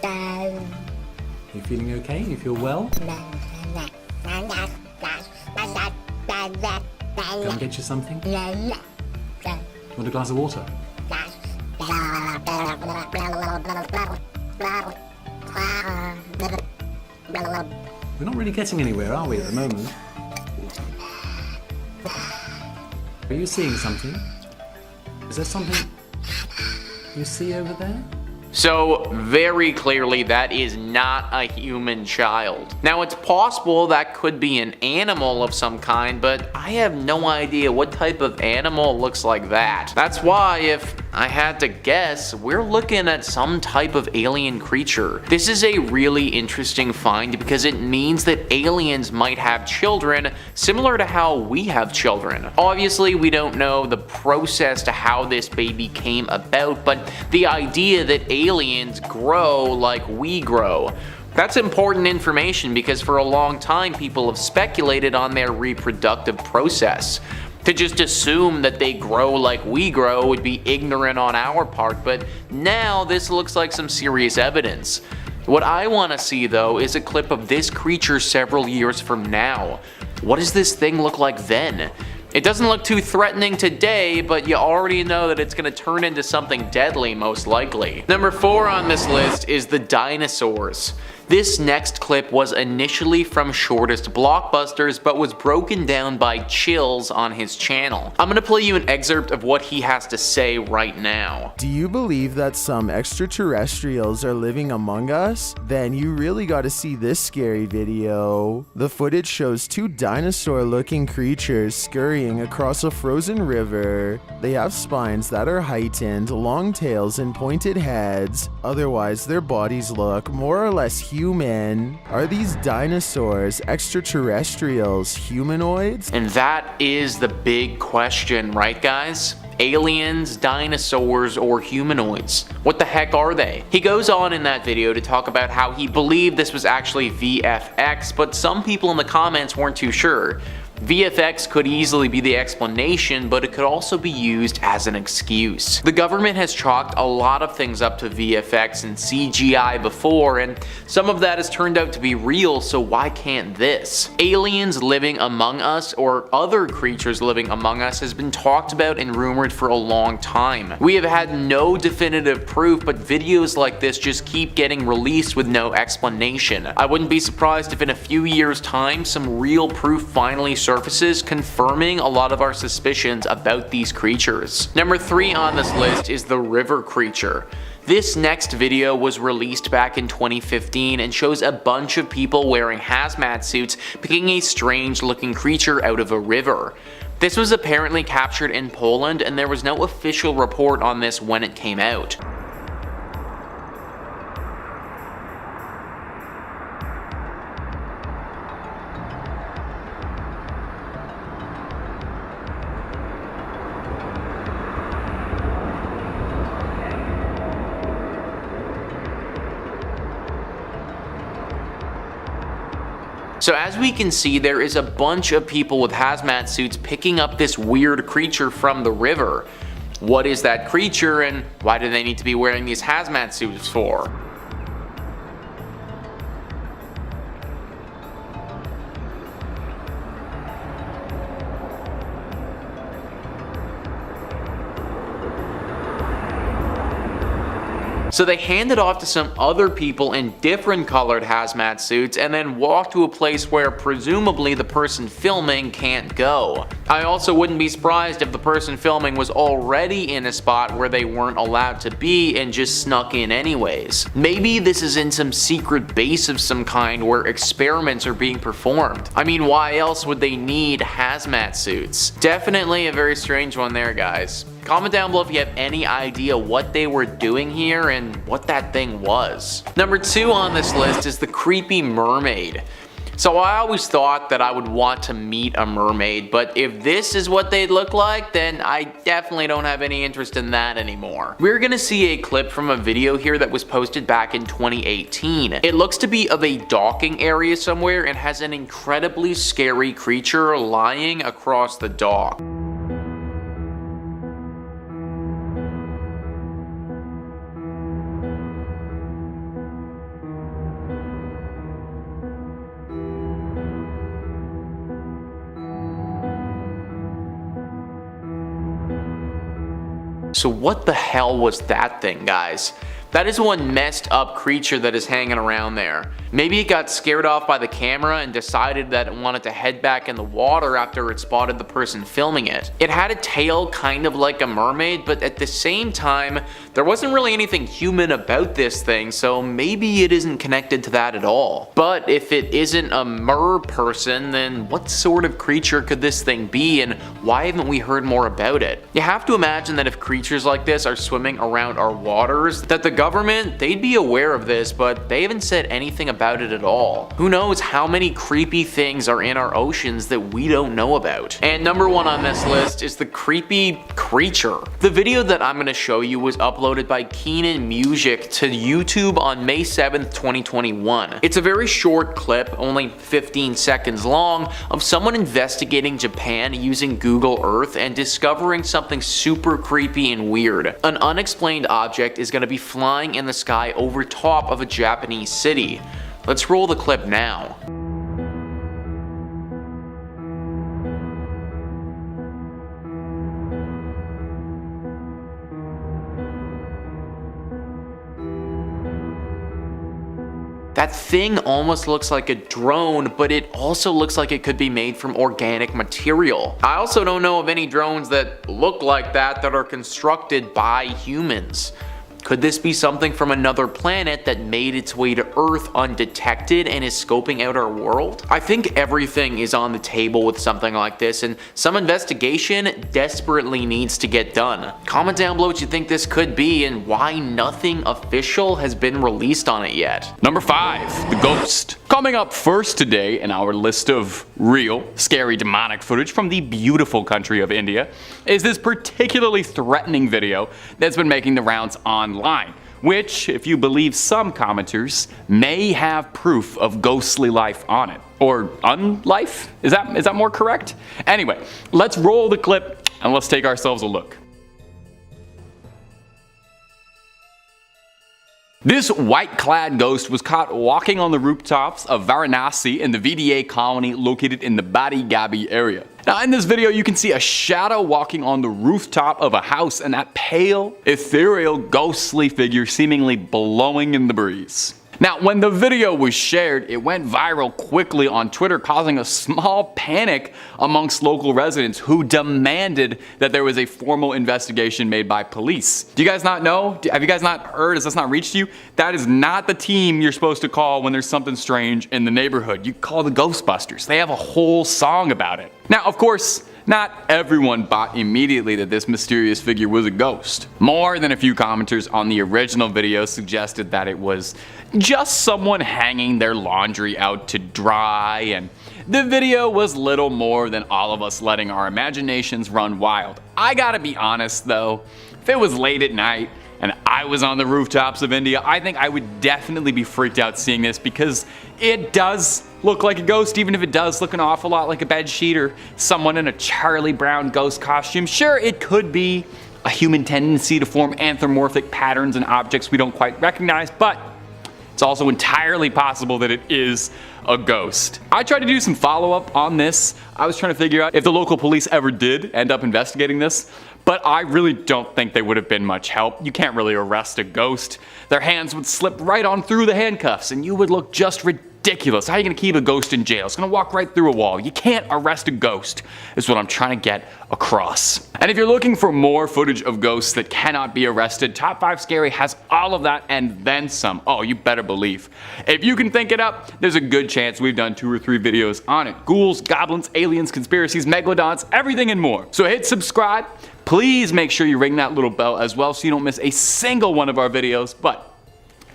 You feeling okay? You feel well? Go and get you something? Want a glass of water? We're not really getting anywhere, are we, at the moment? Are you seeing something? Is there something you see over there? So very clearly that is not a human child. Now it's possible that could be an animal of some kind, but I have no idea what type of animal looks like that. That's why, if I had to guess, we're looking at some type of alien creature. This is a really interesting find because it means that aliens might have children similar to how we have children. Obviously we don't know the process to how this baby came about, but the idea that aliens grow like we grow. That's important information because for a long time people have speculated on their reproductive process. To just assume that they grow like we grow would be ignorant on our part, but now this looks like some serious evidence. What I want to see though is a clip of this creature several years from now. What does this thing look like then? It doesn't look too threatening today, but you already know that it's going to turn into something deadly most likely. Number 4 on this list is the dinosaurs. This next clip was initially from Shortest Blockbusters, but was broken down by Chills on his channel. I'm gonna play you an excerpt of what he has to say right now. Do you believe that some extraterrestrials are living among us? Then you really gotta see this scary video. The footage shows 2 dinosaur-looking creatures scurrying across a frozen river. They have spines that are heightened, long tails and pointed heads. Otherwise, their bodies look more or less human. Are these dinosaurs extraterrestrials, humanoids? And that is the big question, right guys? Aliens, dinosaurs, or humanoids? What the heck are they? He goes on in that video to talk about how he believed this was actually VFX, but some people in the comments weren't too sure. VFX could easily be the explanation, but it could also be used as an excuse. The government has chalked a lot of things up to VFX and CGI before, and some of that has turned out to be real, so why can't this? Aliens living among us, or other creatures living among us, has been talked about and rumored for a long time. We have had no definitive proof, but videos like this just keep getting released with no explanation. I wouldn't be surprised if in a few years' time some real proof finally surfaces, confirming a lot of our suspicions about these creatures. Number 3 on this list is the river creature. This next video was released back in 2015 and shows a bunch of people wearing hazmat suits picking a strange looking creature out of a river. This was apparently captured in Poland, and there was no official report on this when it came out. So as we can see, there is a bunch of people with hazmat suits picking up this weird creature from the river. What is that creature, and why do they need to be wearing these hazmat suits for? So they hand it off to some other people in different colored hazmat suits and then walk to a place where presumably the person filming can't go. I also wouldn't be surprised if the person filming was already in a spot where they weren't allowed to be and just snuck in anyways. Maybe this is in some secret base of some kind where experiments are being performed. I mean, why else would they need hazmat suits? Definitely a very strange one there, guys. Comment down below if you have any idea what they were doing here and what that thing was. Number 2 on this list is the creepy mermaid. So I always thought that I would want to meet a mermaid, but if this is what they look like, then I definitely don't have any interest in that anymore. We're gonna see a clip from a video here that was posted back in 2018. It looks to be of a docking area somewhere and has an incredibly scary creature lying across the dock. So what the hell was that thing, guys? That is one messed up creature that is hanging around there. Maybe it got scared off by the camera and decided that it wanted to head back in the water after it spotted the person filming it. It had a tail kind of like a mermaid, but at the same time, there wasn't really anything human about this thing, so maybe it isn't connected to that at all. But if it isn't a mer person, then what sort of creature could this thing be, and why haven't we heard more about it? You have to imagine that if creatures like this are swimming around our waters, that the government, they'd be aware of this, but they haven't said anything about it at all. Who knows how many creepy things are in our oceans that we don't know about. And number one on this list is the creepy creature. The video that I'm going to show you was uploaded by Keenan Music to YouTube on May 7th, 2021. It's a very short clip, only 15 seconds long, of someone investigating Japan using Google Earth and discovering something super creepy and weird. An unexplained object is going to be flying in the sky over top of a Japanese city. Let's roll the clip now. That thing almost looks like a drone, but it also looks like it could be made from organic material. I also don't know of any drones that look like that are constructed by humans. Could this be something from another planet that made its way to Earth undetected and is scoping out our world? I think everything is on the table with something like this, and some investigation desperately needs to get done. Comment down below what you think this could be and why nothing official has been released on it yet. Number 5, the ghost. Coming up first today in our list of real, scary, demonic footage from the beautiful country of India is this particularly threatening video that's been making the rounds online, which, if you believe some commenters, may have proof of ghostly life on it. Or unlife? Is that more correct? Anyway, let's roll the clip and let's take ourselves a look. This white-clad ghost was caught walking on the rooftops of Varanasi in the VDA colony located in the Bathsheba area. Now in this video you can see a shadow walking on the rooftop of a house and that pale, ethereal, ghostly figure seemingly blowing in the breeze. Now when the video was shared, it went viral quickly on Twitter, causing a small panic amongst local residents who demanded that there was a formal investigation made by police. Do you guys not know? Have you guys not heard? Has this not reached you? That is not the team you're supposed to call when there's something strange in the neighborhood. You call the Ghostbusters. They have a whole song about it. Now of course, not everyone bought immediately that this mysterious figure was a ghost. More than a few commenters on the original video suggested that it was just someone hanging their laundry out to dry, and the video was little more than all of us letting our imaginations run wild. I gotta be honest though, if it was late at night and I was on the rooftops of India, I think I would definitely be freaked out seeing this, because it does look like a ghost, even if it does look an awful lot like a bedsheet or someone in a Charlie Brown ghost costume. Sure, it could be a human tendency to form anthropomorphic patterns and objects we don't quite recognize, but it's also entirely possible that it is a ghost. I tried to do some follow-up on this. I was trying to figure out if the local police ever did end up investigating this, but I really don't think they would have been much help. You can't really arrest a ghost. Their hands would slip right on through the handcuffs and you would look just ridiculous. How are you gonna keep a ghost in jail? It's gonna walk right through a wall. You can't arrest a ghost, is what I'm trying to get across. And if you're looking for more footage of ghosts that cannot be arrested, Top 5 Scary has all of that and then some. Oh, you better believe. If you can think it up, there's a good chance we've done 2 or 3 videos on it. Ghouls, goblins, aliens, conspiracies, megalodons, everything and more. So hit subscribe. Please make sure you ring that little bell as well so you don't miss a single one of our videos, but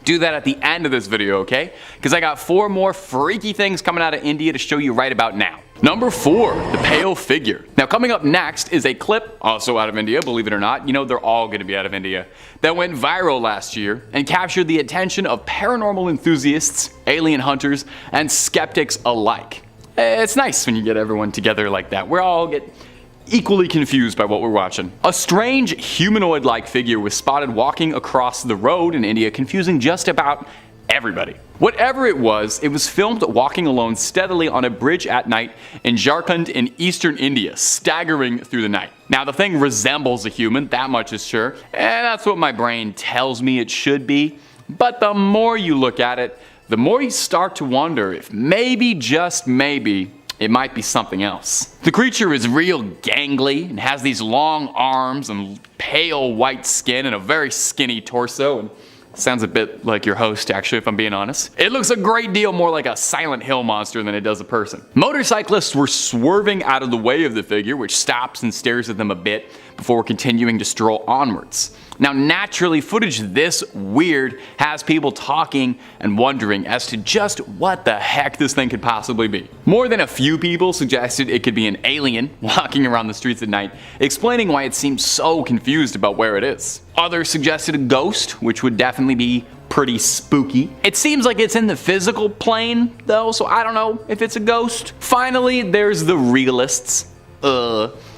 do that at the end of this video, okay? Because I got 4 more freaky things coming out of India to show you right about now. Number 4, the pale figure. Now coming up next is a clip, also out of India, believe it or not, you know they're all gonna be out of India, that went viral last year and captured the attention of paranormal enthusiasts, alien hunters, and skeptics alike. It's nice when you get everyone together like that. We all get equally confused by what we're watching. A strange humanoid-like figure was spotted walking across the road in India, confusing just about everybody. Whatever it was filmed walking alone steadily on a bridge at night in Jharkhand in eastern India, staggering through the night. Now the thing resembles a human, that much is sure, and that's what my brain tells me it should be. But the more you look at it, the more you start to wonder if maybe, just maybe, it might be something else. The creature is real gangly and has these long arms and pale white skin and a very skinny torso, and sounds a bit like your host, actually, if I'm being honest. It looks a great deal more like a Silent Hill monster than it does a person. Motorcyclists were swerving out of the way of the figure, which stops and stares at them a bit before continuing to stroll onwards. Now, naturally, footage this weird has people talking and wondering as to just what the heck this thing could possibly be. More than a few people suggested it could be an alien walking around the streets at night, explaining why it seems so confused about where it is. Others suggested a ghost, which would definitely be pretty spooky. It seems like it's in the physical plane, though, so I don't know if it's a ghost. Finally, there's the realists.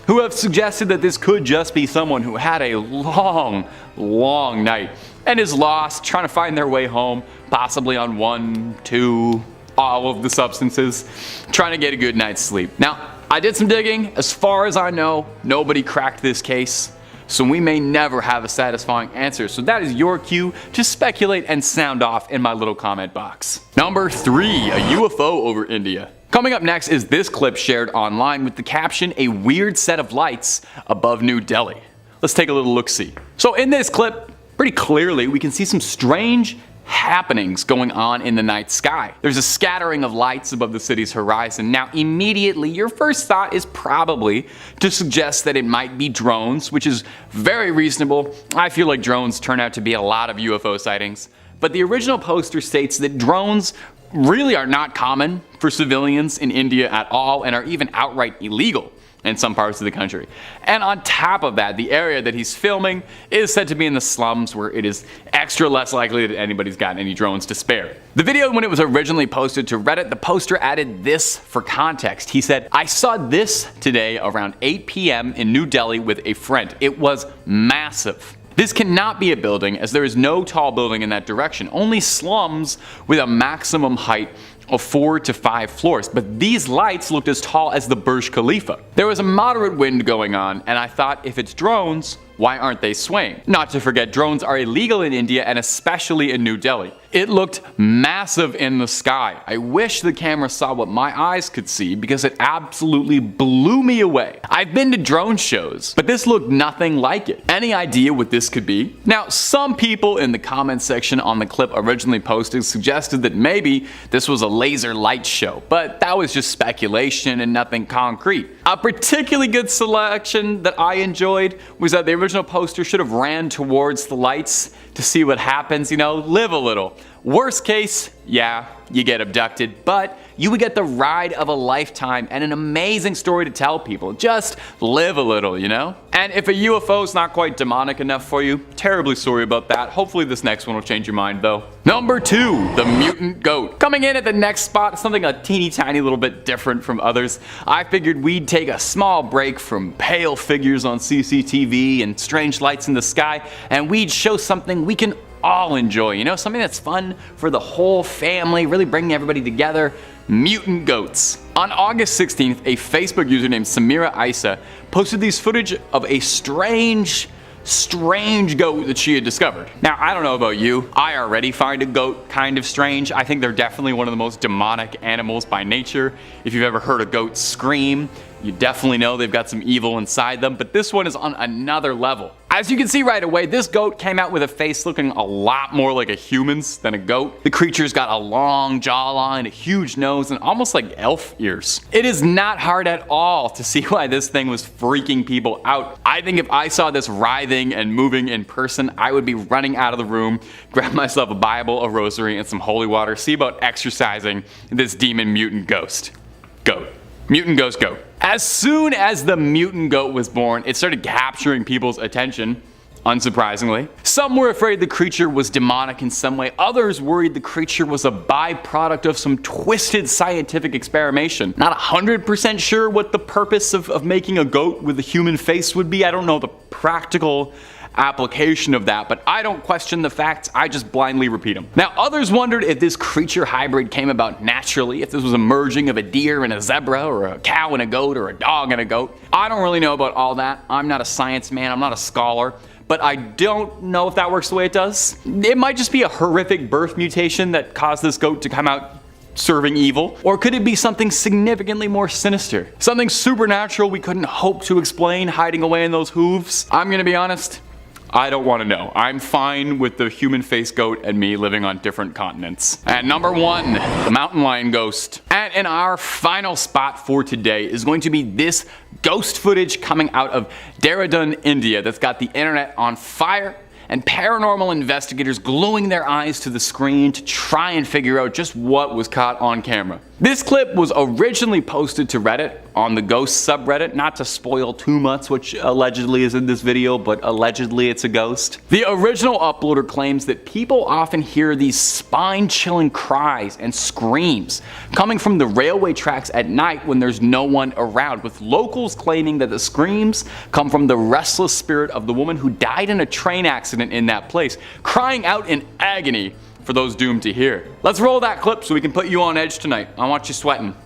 Who have suggested that this could just be someone who had a long night and is lost, trying to find their way home, possibly on 1, 2, all of the substances, trying to get a good night's sleep. Now, I did some digging. As far as I know, nobody cracked this case, so we may never have a satisfying answer. So that is your cue to speculate and sound off in my little comment box. Number 3, a UFO over India. Coming up next is this clip shared online with the caption, "A weird set of lights above New Delhi." Let's take a little look-see. So in this clip, pretty clearly we can see some strange happenings going on in the night sky. There's a scattering of lights above the city's horizon. Now immediately your first thought is probably to suggest that it might be drones, which is very reasonable. I feel like drones turn out to be a lot of UFO sightings. But the original poster states that drones really are not common for civilians in India at all and are even outright illegal in some parts of the country. And on top of that, the area that he's filming is said to be in the slums, where it is extra less likely that anybody's got any drones to spare. The video, when it was originally posted to Reddit, the poster added this for context. He said, "I saw this today around 8 p.m. in New Delhi with a friend. It was massive. This cannot be a building, as there is no tall building in that direction, only slums with a maximum height of 4 to 5 floors, but these lights looked as tall as the Burj Khalifa. There was a moderate wind going on, and I thought, if it's drones, why aren't they swaying? Not to forget, drones are illegal in India and especially in New Delhi. It looked massive in the sky. I wish the camera saw what my eyes could see because it absolutely blew me away. I've been to drone shows, but this looked nothing like it. Any idea what this could be?" Now, some people in the comment section on the clip originally posted suggested that maybe this was a laser light show, but that was just speculation and nothing concrete. A particularly good selection that I enjoyed was that the original poster should have ran towards the lights to see what happens, you know, live a little. Worst case, yeah, you get abducted, but you would get the ride of a lifetime and an amazing story to tell people. Just live a little, you know? And if a UFO is not quite demonic enough for you, terribly sorry about that. Hopefully this next one will change your mind though. Number 2, the mutant goat. Coming in at the next spot, something a teeny tiny little bit different from others. I figured we'd take a small break from pale figures on CCTV and strange lights in the sky, and we'd show something we can all enjoy, you know, something that's fun for the whole family, really bringing everybody together. Mutant goats. On August 16th, a Facebook user named Samira Isa posted these footage of a strange goat that she had discovered. Now, I don't know about you, I already find a goat kind of strange. I think they're definitely one of the most demonic animals by nature. If you've ever heard a goat scream, you definitely know they've got some evil inside them, but this one is on another level. As you can see right away, this goat came out with a face looking a lot more like a human's than a goat. The creature's got a long jawline, a huge nose, and almost like elf ears. It is not hard at all to see why this thing was freaking people out. I think if I saw this writhing and moving in person, I would be running out of the room, grab myself a Bible, a rosary, and some holy water, see about exorcising this demon mutant ghost. Goat. Mutant ghost goat. As soon as the mutant goat was born, it started capturing people's attention, unsurprisingly. Some were afraid the creature was demonic in some way. Others worried the creature was a byproduct of some twisted scientific experimentation. Not 100% sure what the purpose of making a goat with a human face would be. I don't know the practical application of that, but I don't question the facts, I just blindly repeat them. Now, others wondered if this creature hybrid came about naturally, if this was a merging of a deer and a zebra, or a cow and a goat, or a dog and a goat. I don't really know about all that. I'm not a science man, I'm not a scholar. But I don't know if that works the way it does. It might just be a horrific birth mutation that caused this goat to come out serving evil. Or could it be something significantly more sinister? Something supernatural we couldn't hope to explain hiding away in those hooves? I'm gonna be honest, I don't want to know. I'm fine with the human face goat and me living on different continents. At number 1, the mountain lion ghost. And in our final spot for today is going to be this ghost footage coming out of Dehradun, India that's got the internet on fire and paranormal investigators gluing their eyes to the screen to try and figure out just what was caught on camera. This clip was originally posted to Reddit on the ghost subreddit, not to spoil too much which allegedly is in this video, but allegedly it's a ghost. The original uploader claims that people often hear these spine-chilling cries and screams coming from the railway tracks at night when there's no one around, with locals claiming that the screams come from the restless spirit of the woman who died in a train accident in that place, crying out in agony for those doomed to hear. Let's roll that clip so we can put you on edge tonight. I want you sweating.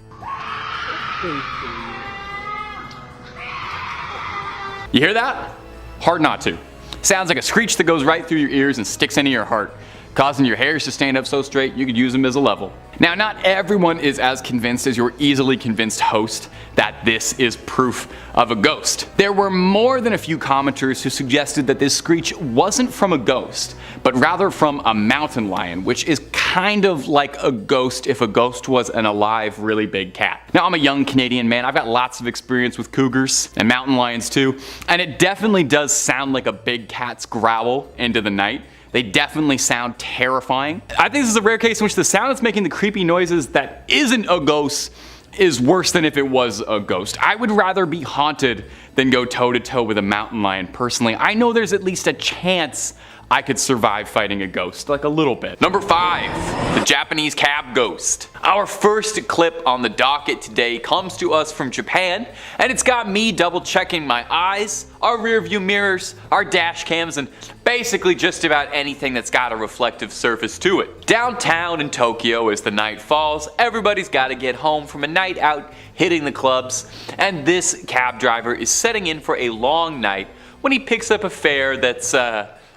You hear that? Hard not to. Sounds like a screech that goes right through your ears and sticks into your heart, causing your hairs to stand up so straight you could use them as a level. Now, not everyone is as convinced as your easily convinced host that this is proof of a ghost. There were more than a few commenters who suggested that this screech wasn't from a ghost, but rather from a mountain lion, which is kind of like a ghost if a ghost was an alive, really big cat. Now, I'm a young Canadian man, I've got lots of experience with cougars and mountain lions too, and it definitely does sound like a big cat's growl into the night. They definitely sound terrifying. I think this is a rare case in which the sound that's making the creepy noises that isn't a ghost is worse than if it was a ghost. I would rather be haunted than go toe to toe with a mountain lion personally. I know there's at least a chance I could survive fighting a ghost, like a little bit. Number 5, the Japanese cab ghost. Our first clip on the docket today comes to us from Japan, and it's got me double checking my eyes, our rear view mirrors, our dash cams, and basically just about anything that's got a reflective surface to it. Downtown in Tokyo, as the night falls, everybody's got to get home from a night out hitting the clubs, and this cab driver is setting in for a long night when he picks up a fare that's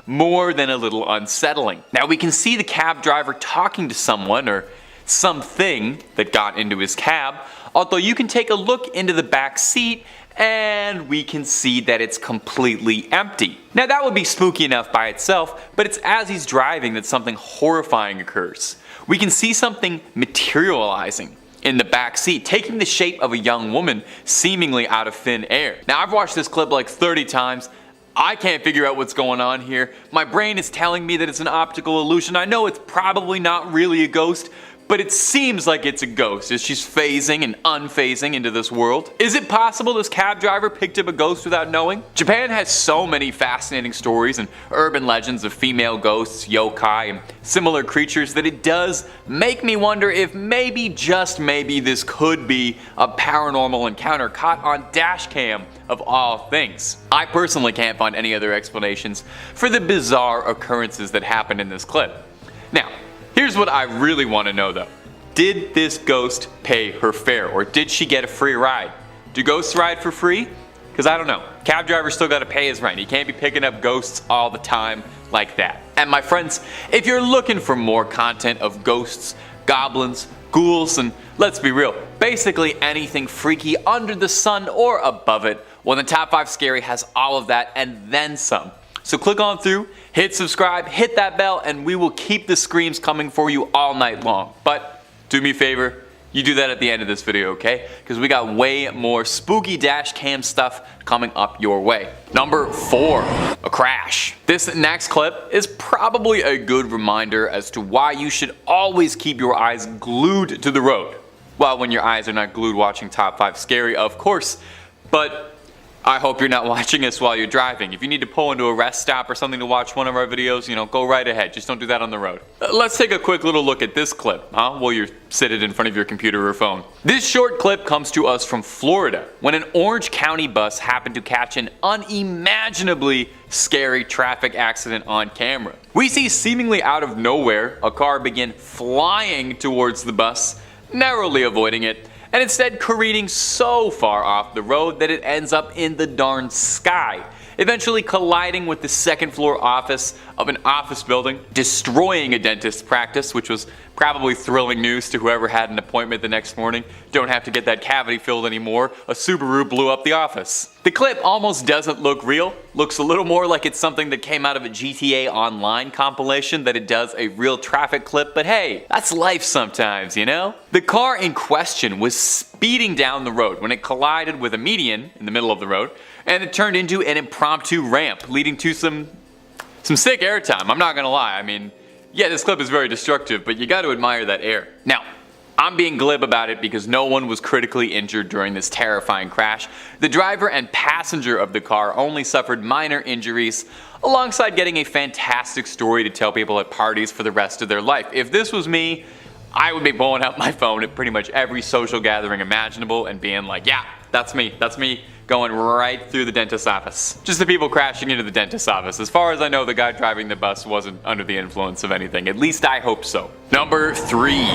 more than a little unsettling. Now, we can see the cab driver talking to someone or something that got into his cab, although you can take a look into the back seat and we can see that it's completely empty. Now, that would be spooky enough by itself, but it's as he's driving that something horrifying occurs. We can see something materializing in the back seat, taking the shape of a young woman seemingly out of thin air. Now, I've watched this clip like 30 times. I can't figure out what's going on here. My brain is telling me that it's an optical illusion. I know it's probably not really a ghost, but it seems like it's a ghost as she's phasing and unphasing into this world. Is it possible this cab driver picked up a ghost without knowing? Japan has so many fascinating stories and urban legends of female ghosts, yokai, and similar creatures that it does make me wonder if maybe, just maybe, this could be a paranormal encounter caught on dash cam of all things. I personally can't find any other explanations for the bizarre occurrences that happened in this clip. Now, here's what I really want to know though. Did this ghost pay her fare, or did she get a free ride? Do ghosts ride for free? Because I don't know. Cab driver's still got to pay his rent. He can't be picking up ghosts all the time like that. And my friends, if you're looking for more content of ghosts, goblins, ghouls, and let's be real, basically anything freaky under the sun or above it, well, the Top 5 Scary has all of that and then some. So click on through, hit subscribe, hit that bell, and we will keep the screams coming for you all night long. But do me a favor, you do that at the end of this video, okay? Because we got way more spooky dash cam stuff coming up your way. Number 4, a crash. This next clip is probably a good reminder as to why you should always keep your eyes glued to the road. Well, when your eyes are not glued watching Top 5 Scary, of course, but I hope you're not watching us while you're driving. If you need to pull into a rest stop or something to watch one of our videos, go right ahead. Just don't do that on the road. Let's take a quick little look at this clip, while you're seated in front of your computer or phone. This short clip comes to us from Florida, when an Orange County bus happened to catch an unimaginably scary traffic accident on camera. We see seemingly out of nowhere a car begin flying towards the bus, narrowly avoiding it, and instead careening so far off the road that it ends up in the darn sky, eventually colliding with the second floor office of an office building, destroying a dentist's practice, which was probably thrilling news to whoever had an appointment the next morning. Don't have to get that cavity filled anymore. A Subaru blew up the office. The clip almost doesn't look real. Looks a little more like it's something that came out of a GTA Online compilation than it does a real traffic clip, but hey, that's life sometimes, you know? The car in question was speeding down the road when it collided with a median in the middle of the road, and it turned into an impromptu ramp, leading to some sick airtime. I'm not gonna lie. I mean, yeah, this clip is very destructive, but you gotta admire that air. Now, I'm being glib about it because no one was critically injured during this terrifying crash. The driver and passenger of the car only suffered minor injuries, alongside getting a fantastic story to tell people at parties for the rest of their life. If this was me, I would be pulling out my phone at pretty much every social gathering imaginable and being like, yeah, that's me, going right through the dentist's office. Just the people crashing into the dentist's office. As far as I know, the guy driving the bus wasn't under the influence of anything. At least I hope so. Number 3.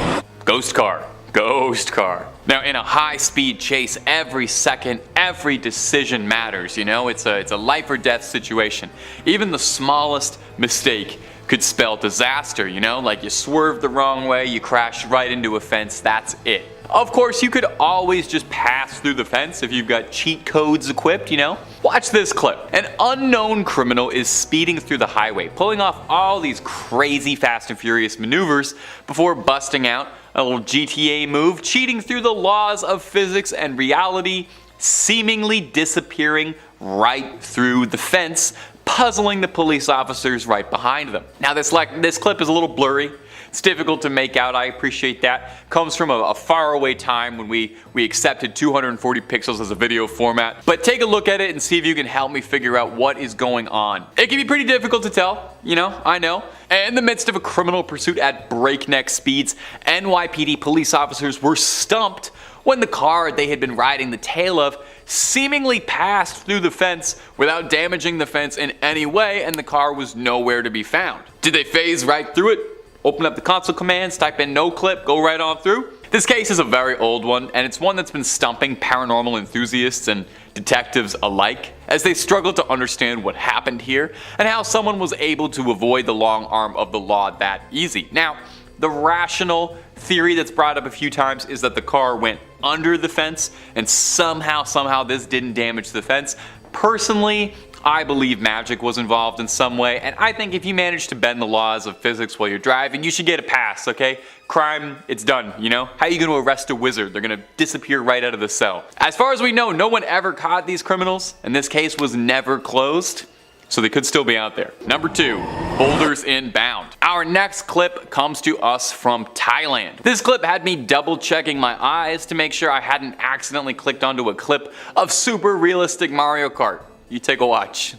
Ghost car. Ghost car. Now, in a high-speed chase, every second, every decision matters, you know? It's a life or death situation. Even the smallest mistake could spell disaster, you know? Like you swerve the wrong way, you crash right into a fence, that's it. Of course, you could always just pass through the fence if you've got cheat codes equipped, you know? Watch this clip. An unknown criminal is speeding through the highway, pulling off all these crazy Fast and Furious maneuvers before busting out a little GTA move, cheating through the laws of physics and reality, seemingly disappearing right through the fence, puzzling the police officers right behind them. Now this clip is a little blurry. It's difficult to make out, I appreciate that. Comes from a faraway time when we accepted 240 pixels as a video format. But take a look at it and see if you can help me figure out what is going on. It can be pretty difficult to tell, you know, I know. In the midst of a criminal pursuit at breakneck speeds, NYPD police officers were stumped when the car they had been riding the tail of seemingly passed through the fence without damaging the fence in any way, and the car was nowhere to be found. Did they phase right through it? Open up the console commands, type in no clip, go right on through? This case is a very old one, and it's one that's been stumping paranormal enthusiasts and detectives alike as they struggle to understand what happened here and how someone was able to avoid the long arm of the law that easy. Now, the rational theory that's brought up a few times is that the car went under the fence and somehow this didn't damage the fence. Personally, I believe magic was involved in some way, and I think if you manage to bend the laws of physics while you're driving, you should get a pass, okay? Crime, it's done, you know? How are you gonna arrest a wizard? They're gonna disappear right out of the cell. As far as we know, no one ever caught these criminals, and this case was never closed, so they could still be out there. Number 2, boulders inbound. Our next clip comes to us from Thailand. This clip had me double checking my eyes to make sure I hadn't accidentally clicked onto a clip of super realistic Mario Kart. You take a watch.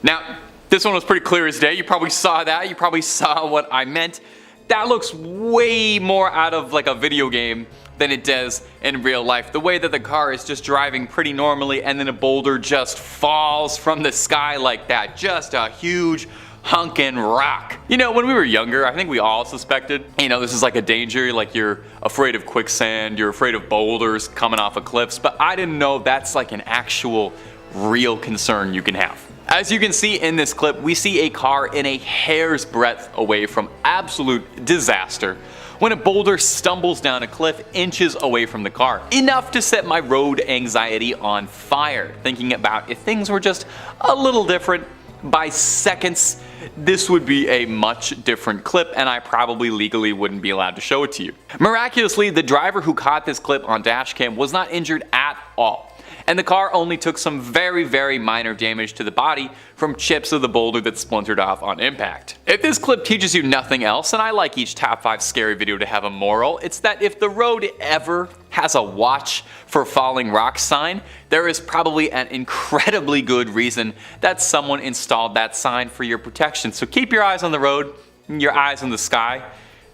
Now, this one was pretty clear as day. You probably saw that. You probably saw what I meant. That looks way more out of like a video game than it does in real life. The way that the car is just driving pretty normally and then a boulder just falls from the sky like that. Just a huge hunkin' rock. You know, when we were younger, I think we all suspected, you know, this is like a danger, like you're afraid of quicksand, you're afraid of boulders coming off of cliffs, but I didn't know that's like an actual real concern you can have. As you can see in this clip, we see a car in a hair's breadth away from absolute disaster when a boulder stumbles down a cliff inches away from the car. Enough to set my road anxiety on fire, thinking about if things were just a little different, by seconds, this would be a much different clip and I probably legally wouldn't be allowed to show it to you. Miraculously, the driver who caught this clip on dashcam was not injured at all, and the car only took some very minor damage to the body from chips of the boulder that splintered off on impact. If this clip teaches you nothing else, and I like each top 5 scary video to have a moral, it's that if the road ever has a watch for falling rocks sign, there is probably an incredibly good reason that someone installed that sign for your protection. So keep your eyes on the road, your eyes on the sky,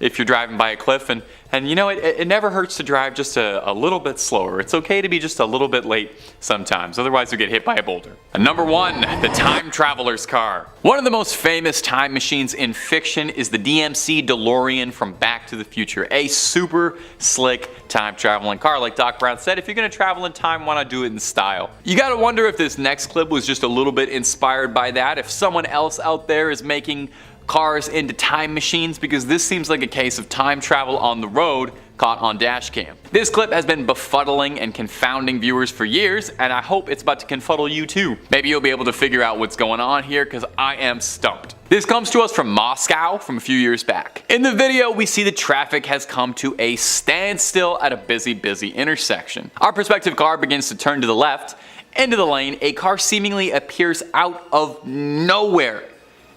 if you're driving by a cliff, and you know, it never hurts to drive just a little bit slower. It's okay to be just a little bit late sometimes, otherwise you'll get hit by a boulder. And number 1, the time traveler's car. One of the most famous time machines in fiction is the DMC DeLorean from Back to the Future, a super slick time traveling car. Like Doc Brown said, if you're gonna travel in time, why not do it in style? You gotta wonder if this next clip was just a little bit inspired by that, if someone else out there is making cars into time machines, because this seems like a case of time travel on the road caught on dash cam. This clip has been befuddling and confounding viewers for years, and I hope it's about to confuddle you too. Maybe you'll be able to figure out what's going on here, because I am stumped. This comes to us from Moscow from a few years back. In the video, we see the traffic has come to a standstill at a busy intersection. Our prospective car begins to turn to the left. Into the lane, a car seemingly appears out of nowhere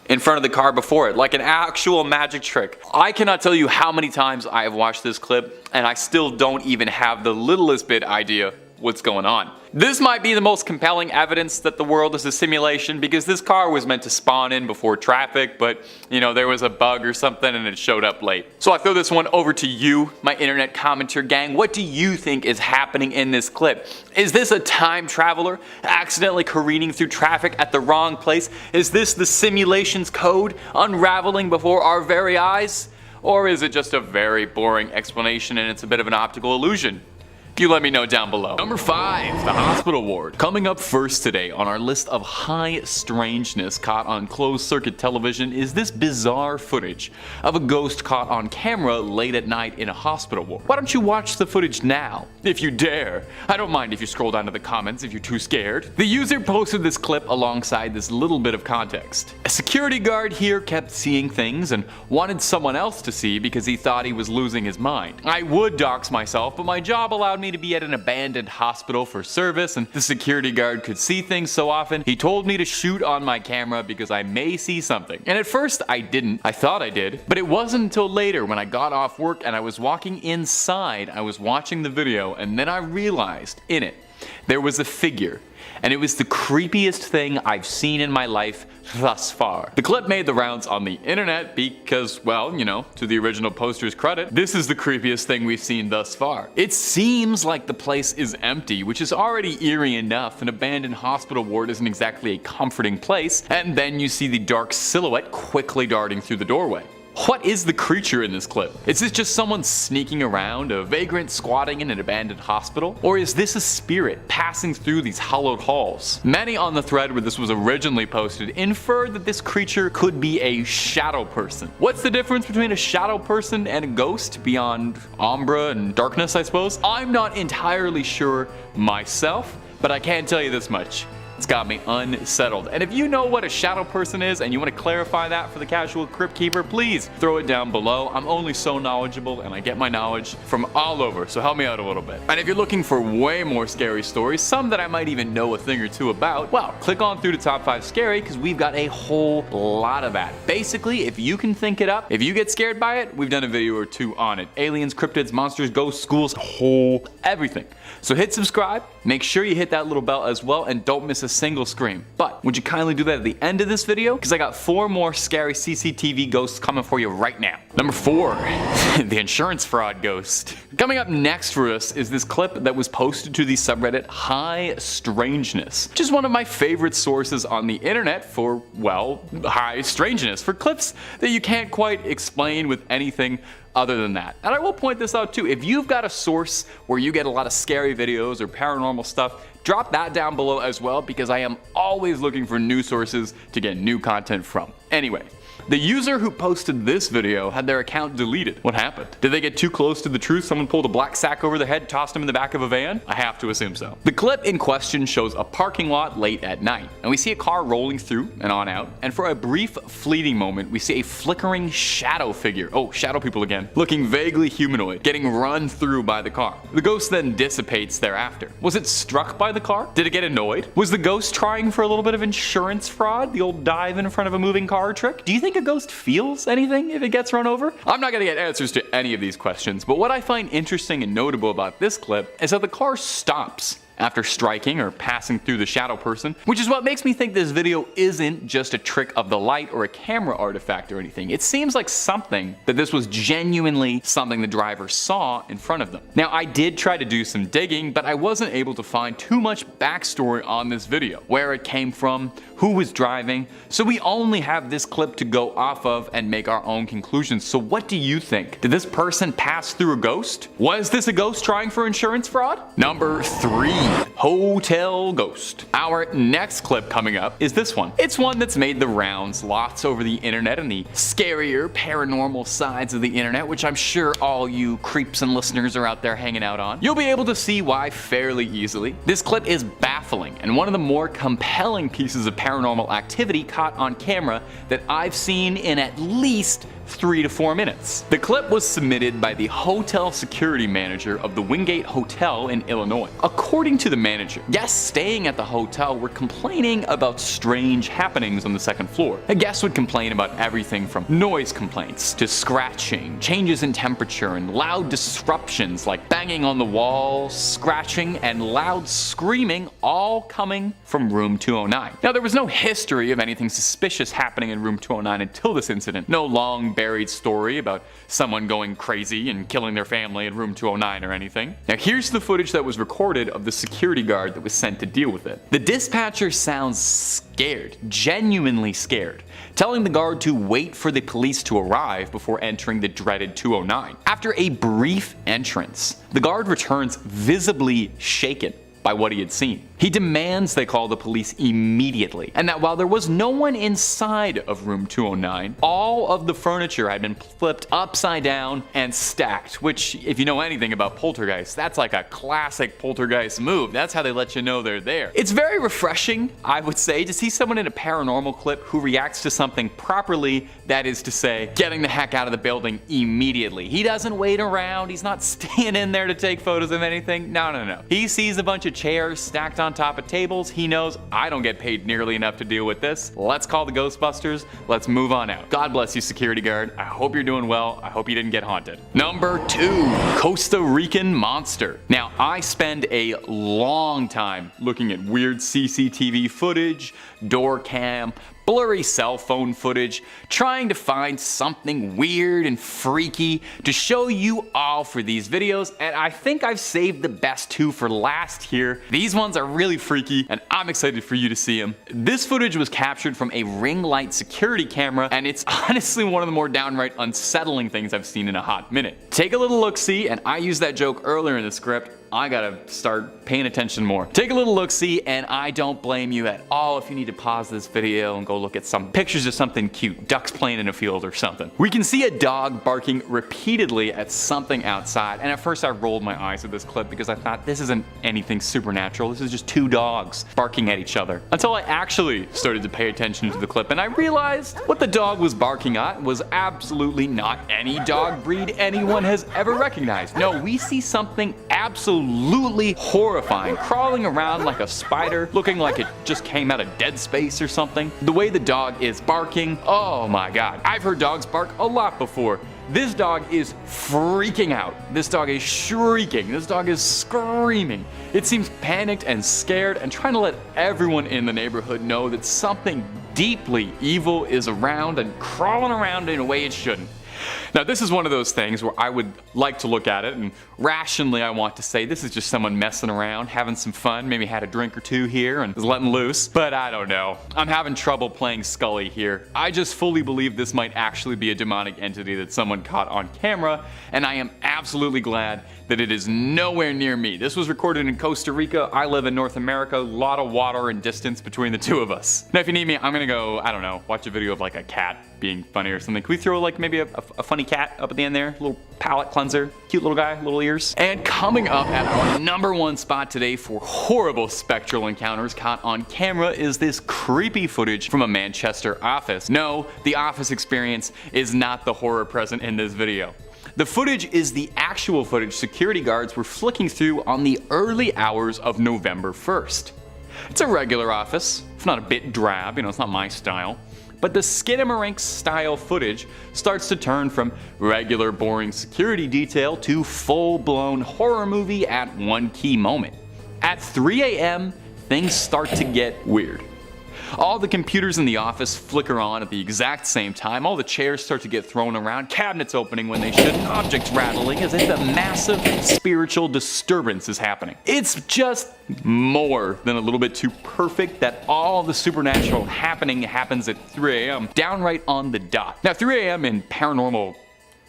in front of the car before it, like an actual magic trick. I cannot tell you how many times I have watched this clip, and I still don't even have the littlest bit idea what's going on. This might be the most compelling evidence that the world is a simulation, because this car was meant to spawn in before traffic, but you know, there was a bug or something and it showed up late. So I throw this one over to you, my internet commenter gang. What do you think is happening in this clip? Is this a time traveler accidentally careening through traffic at the wrong place? Is this the simulation's code unraveling before our very eyes? Or is it just a very boring explanation and it's a bit of an optical illusion? You let me know down below. Number 5, the hospital ward. Coming up first today on our list of high strangeness caught on closed circuit television is this bizarre footage of a ghost caught on camera late at night in a hospital ward. Why don't you watch the footage now, if you dare? I don't mind if you scroll down to the comments if you're too scared. The user posted this clip alongside this little bit of context. A security guard here kept seeing things and wanted someone else to see because he thought he was losing his mind. I would dox myself, but my job allowed me to be at an abandoned hospital for service, and the security guard could see things so often he told me to shoot on my camera because I may see something. And at first I didn't. I thought I did, but it wasn't until later when I got off work and I was walking inside, I was watching the video, and then I realized in it there was a figure. And it was the creepiest thing I've seen in my life thus far. The clip made the rounds on the internet because, well, you know, to the original poster's credit, this is the creepiest thing we've seen thus far. It seems like the place is empty, which is already eerie enough. An abandoned hospital ward isn't exactly a comforting place, and then you see the dark silhouette quickly darting through the doorway. What is the creature in this clip? Is this just someone sneaking around, a vagrant squatting in an abandoned hospital? Or is this a spirit passing through these hollowed halls? Many on the thread where this was originally posted inferred that this creature could be a shadow person. What's the difference between a shadow person and a ghost beyond ombre and darkness, I suppose? I'm not entirely sure myself, but I can tell you this much. It's got me unsettled. And if you know what a shadow person is and you want to clarify that for the casual crypt keeper, please throw it down below. I'm only so knowledgeable and I get my knowledge from all over, so help me out a little bit. And if you're looking for way more scary stories, some that I might even know a thing or two about, well, click on through to Top 5 Scary, because we've got a whole lot of that. Basically, if you can think it up, if you get scared by it, we've done a video or two on it. Aliens, cryptids, monsters, ghosts, schools, everything. So hit subscribe, make sure you hit that little bell as well, and don't miss a single scream. But would you kindly do that at the end of this video? Because I got 4 more scary CCTV ghosts coming for you right now. Number 4, the insurance fraud ghost. Coming up next for us is this clip that was posted to the subreddit High Strangeness, which is one of my favorite sources on the internet for, well, high strangeness, for clips that you can't quite explain with anything other than that. And I will point this out too, if you've got a source where you get a lot of scary videos or paranormal stuff, drop that down below as well, because I am always looking for new sources to get new content from. Anyway, the user who posted this video had their account deleted. What happened? Did they get too close to the truth? Someone pulled a black sack over their head, tossed them in the back of a van? I have to assume so. The clip in question shows a parking lot late at night, and we see a car rolling through and on out, and for a brief fleeting moment we see a flickering shadow figure, oh, shadow people again, looking vaguely humanoid, getting run through by the car. The ghost then dissipates thereafter. Was it struck by the car? Did it get annoyed? Was the ghost trying for a little bit of insurance fraud? The old dive in front of a moving car trick? Do you think a ghost feels anything if it gets run over? I'm not gonna get answers to any of these questions, but what I find interesting and notable about this clip is that the car stops after striking or passing through the shadow person, which is what makes me think this video isn't just a trick of the light or a camera artifact or anything. It seems like something that this was genuinely something the driver saw in front of them. Now, I did try to do some digging, but I wasn't able to find too much backstory on this video, where it came from, who was driving, so we only have this clip to go off of and make our own conclusions. So what do you think? Did this person pass through a ghost? Was this a ghost trying for insurance fraud? Number 3, hotel ghost. Our next clip coming up is this one. It's one that's made the rounds lots over the internet and the scarier paranormal sides of the internet, which I'm sure all you creeps and listeners are out there hanging out on. You'll be able to see why fairly easily. This clip is baffling and one of the more compelling pieces of paranormal activity caught on camera that I've seen in at least 3 to 4 minutes. The clip was submitted by the hotel security manager of the Wingate Hotel in Illinois. According to the manager, guests staying at the hotel were complaining about strange happenings on the second floor. The guests would complain about everything from noise complaints to scratching, changes in temperature, and loud disruptions like banging on the wall, scratching, and loud screaming, all coming from room 209. Now, there was no history of anything suspicious happening in room 209 until this incident. No long buried story about someone going crazy and killing their family in room 209 or anything. Now, here's the footage that was recorded of the security guard that was sent to deal with it. The dispatcher sounds scared, genuinely scared, telling the guard to wait for the police to arrive before entering the dreaded 209. After a brief entrance, the guard returns visibly shaken by what he had seen. He demands they call the police immediately, and that while there was no one inside of room 209, all of the furniture had been flipped upside down and stacked, which, if you know anything about poltergeists, that's like a classic poltergeist move. That's how they let you know they're there. It's very refreshing, I would say, to see someone in a paranormal clip who reacts to something properly, that is to say, getting the heck out of the building immediately. He doesn't wait around, he's not staying in there to take photos of anything. No. He sees a bunch of chairs stacked on top of tables. He knows, I don't get paid nearly enough to deal with this. Let's call the Ghostbusters. Let's move on out. God bless you, security guard. I hope you're doing well. I hope you didn't get haunted. Number 2, Costa Rican monster. Now, I spend a long time looking at weird CCTV footage, door cam, blurry cell phone footage, trying to find something weird and freaky to show you all for these videos, and I think I've saved the best 2 for last here. These ones are really freaky, and I'm excited for you to see them. This footage was captured from a ring light security camera, and it's honestly one of the more downright unsettling things I've seen in a hot minute. Take a little look-see, and I used that joke earlier in the script. I gotta start paying attention more. Take a little look-see, and I don't blame you at all if you need to pause this video and go look at some pictures of something cute, ducks playing in a field or something. We can see a dog barking repeatedly at something outside, and at first I rolled my eyes at this clip because I thought this isn't anything supernatural, this is just 2 dogs barking at each other. Until I actually started to pay attention to the clip, and I realized what the dog was barking at was absolutely not any dog breed anyone has ever recognized. No, we see something absolutely horrifying, crawling around like a spider, looking like it just came out of Dead Space or something. The way the dog is barking, oh my god. I've heard dogs bark a lot before. This dog is freaking out. This dog is shrieking. This dog is screaming. It seems panicked and scared and trying to let everyone in the neighborhood know that something deeply evil is around and crawling around in a way it shouldn't. Now, this is one of those things where I would like to look at it, and rationally I want to say this is just someone messing around, having some fun, maybe had a drink or 2 here and is letting loose, but I don't know. I'm having trouble playing Scully here. I just fully believe this might actually be a demonic entity that someone caught on camera, and I am absolutely glad that it is nowhere near me. This was recorded in Costa Rica. I live in North America. A lot of water and distance between the 2 of us. Now, if you need me, I'm gonna go, I don't know, watch a video of like a cat being funny or something. Can we throw like maybe a funny cat up at the end there? A little palate cleanser. Cute little guy, little ears. And coming up at our number 1 spot today for horrible spectral encounters caught on camera is this creepy footage from a Manchester office. No, the office experience is not the horror present in this video. The footage is the actual footage security guards were flicking through on the early hours of November 1st. It's a regular office, if not a bit drab, it's not my style. But the Skinamarink style footage starts to turn from regular boring security detail to full-blown horror movie at one key moment. At 3 a.m., things start to get weird. All the computers in the office flicker on at the exact same time, all the chairs start to get thrown around, cabinets opening when they should, and objects rattling as if a massive spiritual disturbance is happening. It's just more than a little bit too perfect that all the supernatural happening happens at 3 a.m. downright on the dot. Now 3 a.m. in paranormal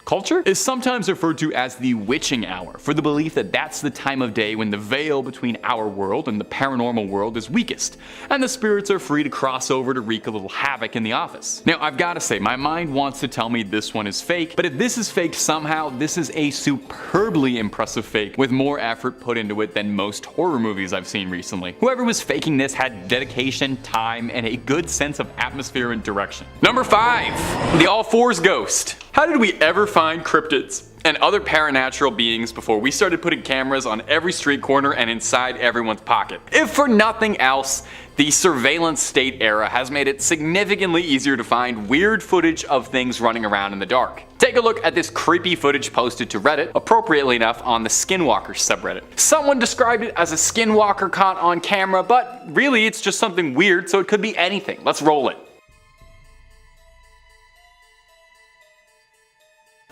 culture is sometimes referred to as the witching hour, for the belief that that's the time of day when the veil between our world and the paranormal world is weakest, and the spirits are free to cross over to wreak a little havoc in the office. Now, I've got to say, my mind wants to tell me this one is fake, but if this is faked somehow, this is a superbly impressive fake with more effort put into it than most horror movies I've seen recently. Whoever was faking this had dedication, time, and a good sense of atmosphere and direction. Number 5, the all-fours ghost. How did we ever find cryptids and other paranatural beings before we started putting cameras on every street corner and inside everyone's pocket? If for nothing else, the surveillance state era has made it significantly easier to find weird footage of things running around in the dark. Take a look at this creepy footage posted to Reddit, appropriately enough on the Skinwalker subreddit. Someone described it as a skinwalker caught on camera, but really it's just something weird, so it could be anything. Let's roll it.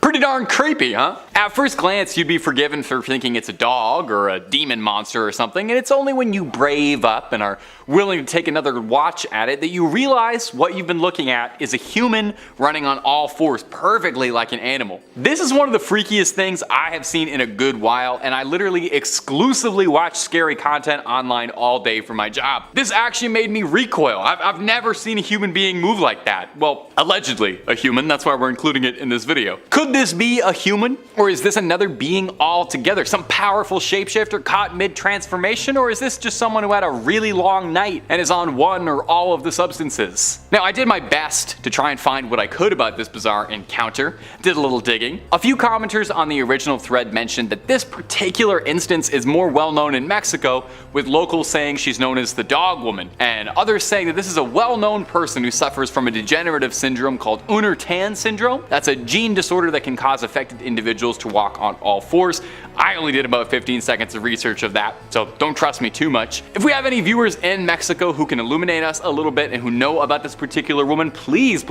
Pretty darn creepy, huh? At first glance, you'd be forgiven for thinking it's a dog or a demon monster or something, and it's only when you brave up and are willing to take another watch at it that you realize what you've been looking at is a human running on all fours, perfectly like an animal. This is one of the freakiest things I have seen in a good while, and I literally exclusively watch scary content online all day for my job. This actually made me recoil. I've never seen a human being move like that. Well, allegedly a human, that's why we're including it in this video. Could this be a human? Or is this another being altogether? Some powerful shapeshifter caught mid-transformation? Or is this just someone who had a really long night and is on one or all of the substances? Now, I did my best to try and find what I could about this bizarre encounter, did a little digging. A few commenters on the original thread mentioned that this particular instance is more well known in Mexico, with locals saying she's known as the dog woman, and others saying that this is a well-known person who suffers from a degenerative syndrome called Unert syndrome. That's a gene disorder that can cause affected individuals to walk on all fours. I only did about 15 seconds of research of that, so don't trust me too much. If we have any viewers in Mexico who can illuminate us a little bit and who know about this particular woman, please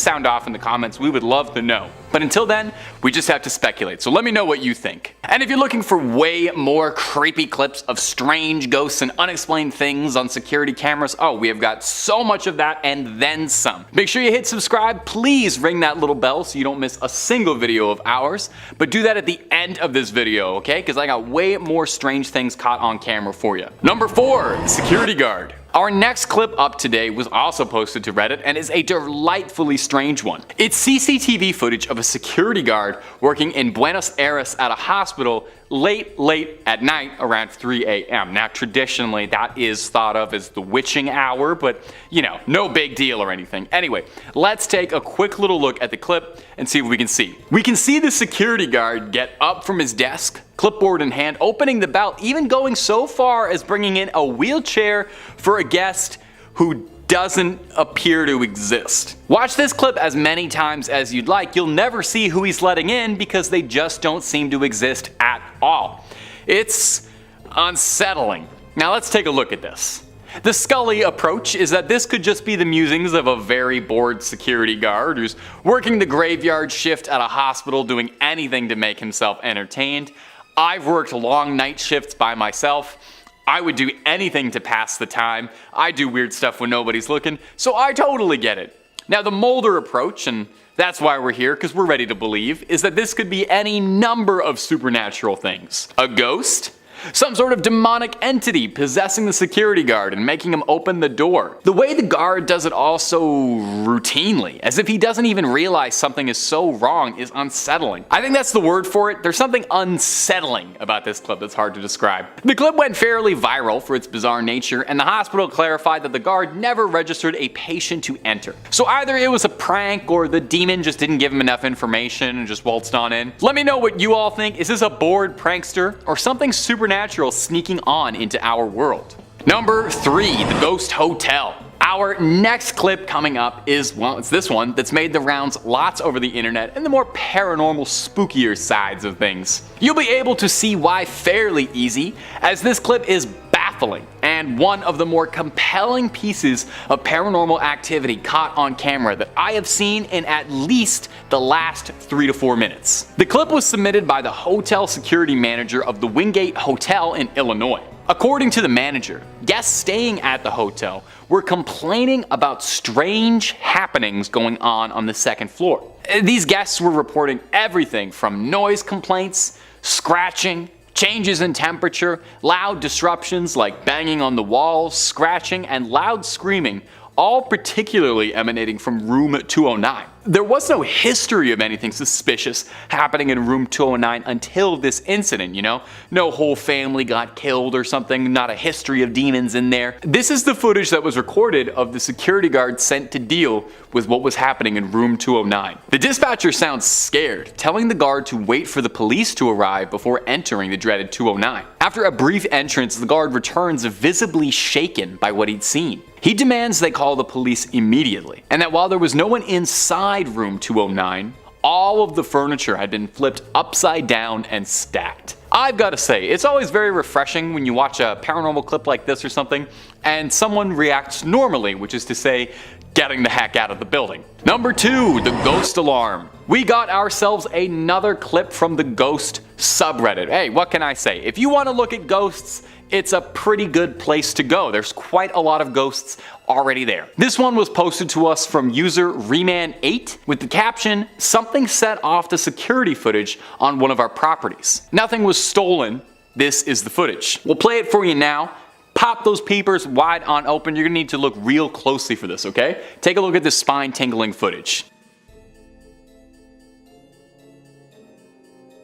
sound off in the comments. We would love to know. But until then, we just have to speculate, so let me know what you think. And if you're looking for way more creepy clips of strange ghosts and unexplained things on security cameras, oh, we have got so much of that and then some. Make sure you hit subscribe, please ring that little bell so you don't miss a single video of ours, but do that at the end of this video, okay? Because I got way more strange things caught on camera for you. Number 4, security guard. Our next clip up today was also posted to Reddit and is a delightfully strange one. It's CCTV footage of a security guard working in Buenos Aires at a hospital late at night around 3 a.m. Now traditionally that is thought of as the witching hour, but you know, no big deal or anything. Anyway, let's take a quick little look at the clip and see what we can see. We can see the security guard get up from his desk, clipboard in hand, opening the bell, even going so far as bringing in a wheelchair for a guest who doesn't appear to exist. Watch this clip as many times as you'd like. You'll never see who he's letting in because they just don't seem to exist at all. It's unsettling. Now let's take a look at this. The Scully approach is that this could just be the musings of a very bored security guard who's working the graveyard shift at a hospital doing anything to make himself entertained. I've worked long night shifts by myself. I would do anything to pass the time. I do weird stuff when nobody's looking, so I totally get it. Now the Mulder approach, and that's why we're here, because we're ready to believe, is that this could be any number of supernatural things. A ghost? Some sort of demonic entity possessing the security guard and making him open the door. The way the guard does it all so routinely, as if he doesn't even realize something is so wrong, is unsettling. I think that's the word for it. There's something unsettling about this clip that's hard to describe. The clip went fairly viral for its bizarre nature, and the hospital clarified that the guard never registered a patient to enter. So either it was a prank or the demon just didn't give him enough information and just waltzed on in. Let me know what you all think. Is this a bored prankster or something supernatural sneaking on into our world? Number 3, the Ghost Hotel. Our next clip coming up is, well, it's this one that's made the rounds lots over the internet and the more paranormal, spookier sides of things. You'll be able to see why fairly easy, as this clip is baffling and one of the more compelling pieces of paranormal activity caught on camera that I have seen in at least the last 3 to 4 minutes. The clip was submitted by the hotel security manager of the Wingate Hotel in Illinois. According to the manager, guests staying at the hotel were complaining about strange happenings going on the second floor. These guests were reporting everything from noise complaints, scratching, changes in temperature, loud disruptions like banging on the walls, scratching, and loud screaming, all particularly emanating from room 209. There was no history of anything suspicious happening in room 209 until this incident, you know? No whole family got killed or something, not a history of demons in there. This is the footage that was recorded of the security guard sent to deal with what was happening in room 209. The dispatcher sounds scared, telling the guard to wait for the police to arrive before entering the dreaded 209. After a brief entrance, the guard returns visibly shaken by what he'd seen. He demands they call the police immediately, and that while there was no one inside room 209, all of the furniture had been flipped upside down and stacked. I've got to say, it's always very refreshing when you watch a paranormal clip like this or something, and someone reacts normally, which is to say, getting the heck out of the building. Number 2, the ghost alarm. We got ourselves another clip from the ghost subreddit. Hey, what can I say? If you want to look at ghosts, it's a pretty good place to go. There's quite a lot of ghosts already there. This one was posted to us from user Reman8 with the caption, "Something set off the security footage on one of our properties. Nothing was stolen. This is the footage." We'll play it for you now. Pop those peepers wide on open. You're gonna need to look real closely for this, okay? Take a look at this spine-tingling footage.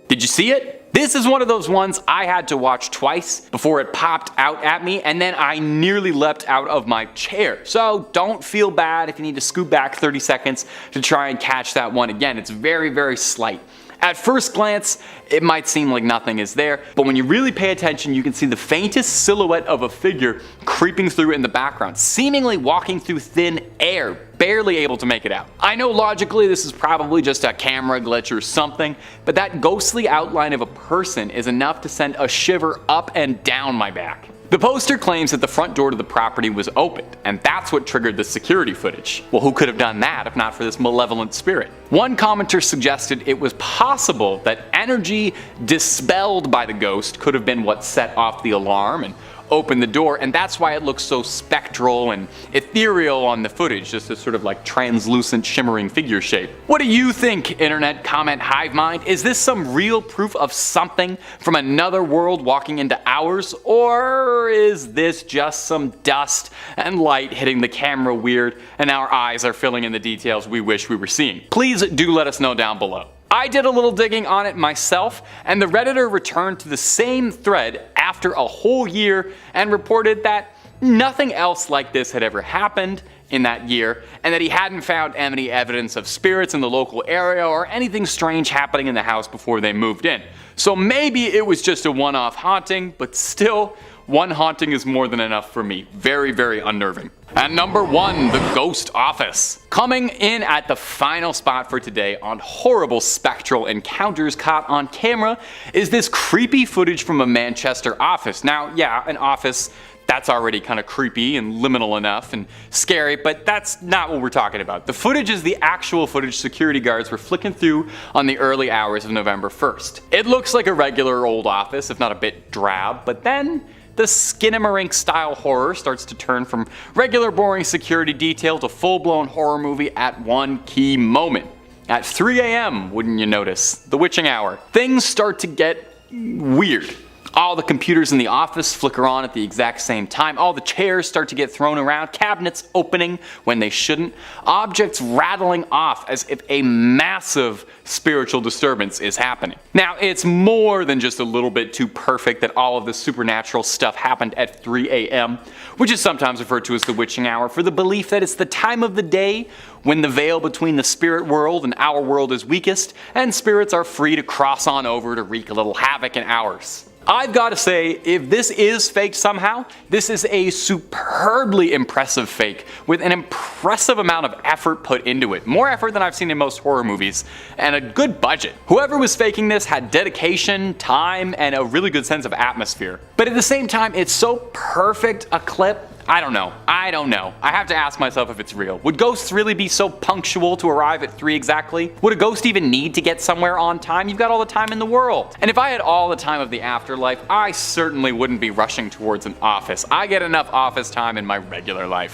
Did you see it? This is one of those ones I had to watch twice before it popped out at me, and then I nearly leapt out of my chair. So don't feel bad if you need to scoot back 30 seconds to try and catch that one again. It's very, very slight. At first glance, it might seem like nothing is there, but when you really pay attention, you can see the faintest silhouette of a figure creeping through in the background, seemingly walking through thin air, barely able to make it out. I know logically this is probably just a camera glitch or something, but that ghostly outline of a person is enough to send a shiver up and down my back. The poster claims that the front door to the property was opened, and that's what triggered the security footage. Well, who could have done that if not for this malevolent spirit? One commenter suggested it was possible that energy dispelled by the ghost could have been what set off the alarm and opened the door, and that's why it looks so spectral and ethereal on the footage, just a sort of like translucent shimmering figure shape. What do you think, internet comment hive mind? Is this some real proof of something from another world walking into ours, or is this just some dust and light hitting the camera weird and our eyes are filling in the details we wish we were seeing? Please do let us know down below. I did a little digging on it myself, and the Redditor returned to the same thread after a whole year and reported that nothing else like this had ever happened in that year, and that he hadn't found any evidence of spirits in the local area or anything strange happening in the house before they moved in. So maybe it was just a one-off haunting, but still, one haunting is more than enough for me. Very, very unnerving. And number 1, the ghost office. Coming in at the final spot for today on horrible spectral encounters caught on camera is this creepy footage from a Manchester office. Now, yeah, an office, that's already kind of creepy and liminal enough and scary, but that's not what we're talking about. The footage is the actual footage security guards were flicking through on the early hours of November 1st. It looks like a regular old office, if not a bit drab, but then the Skinamarink style horror starts to turn from regular boring security detail to full-blown horror movie at one key moment. At 3 a.m., wouldn't you notice? The witching hour. Things start to get weird. All the computers in the office flicker on at the exact same time. All the chairs start to get thrown around. Cabinets opening when they shouldn't. Objects rattling off as if a massive spiritual disturbance is happening. Now, it's more than just a little bit too perfect that all of this supernatural stuff happened at 3 a.m., which is sometimes referred to as the witching hour, for the belief that it's the time of the day when the veil between the spirit world and our world is weakest, and spirits are free to cross on over to wreak a little havoc in ours. I've got to say, if this is faked somehow, this is a superbly impressive fake with an impressive amount of effort put into it. More effort than I've seen in most horror movies, and a good budget. Whoever was faking this had dedication, time, and a really good sense of atmosphere. But at the same time, it's so perfect a clip. I don't know. I have to ask myself if it's real. Would ghosts really be so punctual to arrive at 3 exactly? Would a ghost even need to get somewhere on time? You've got all the time in the world. And if I had all the time of the afterlife, I certainly wouldn't be rushing towards an office. I get enough office time in my regular life.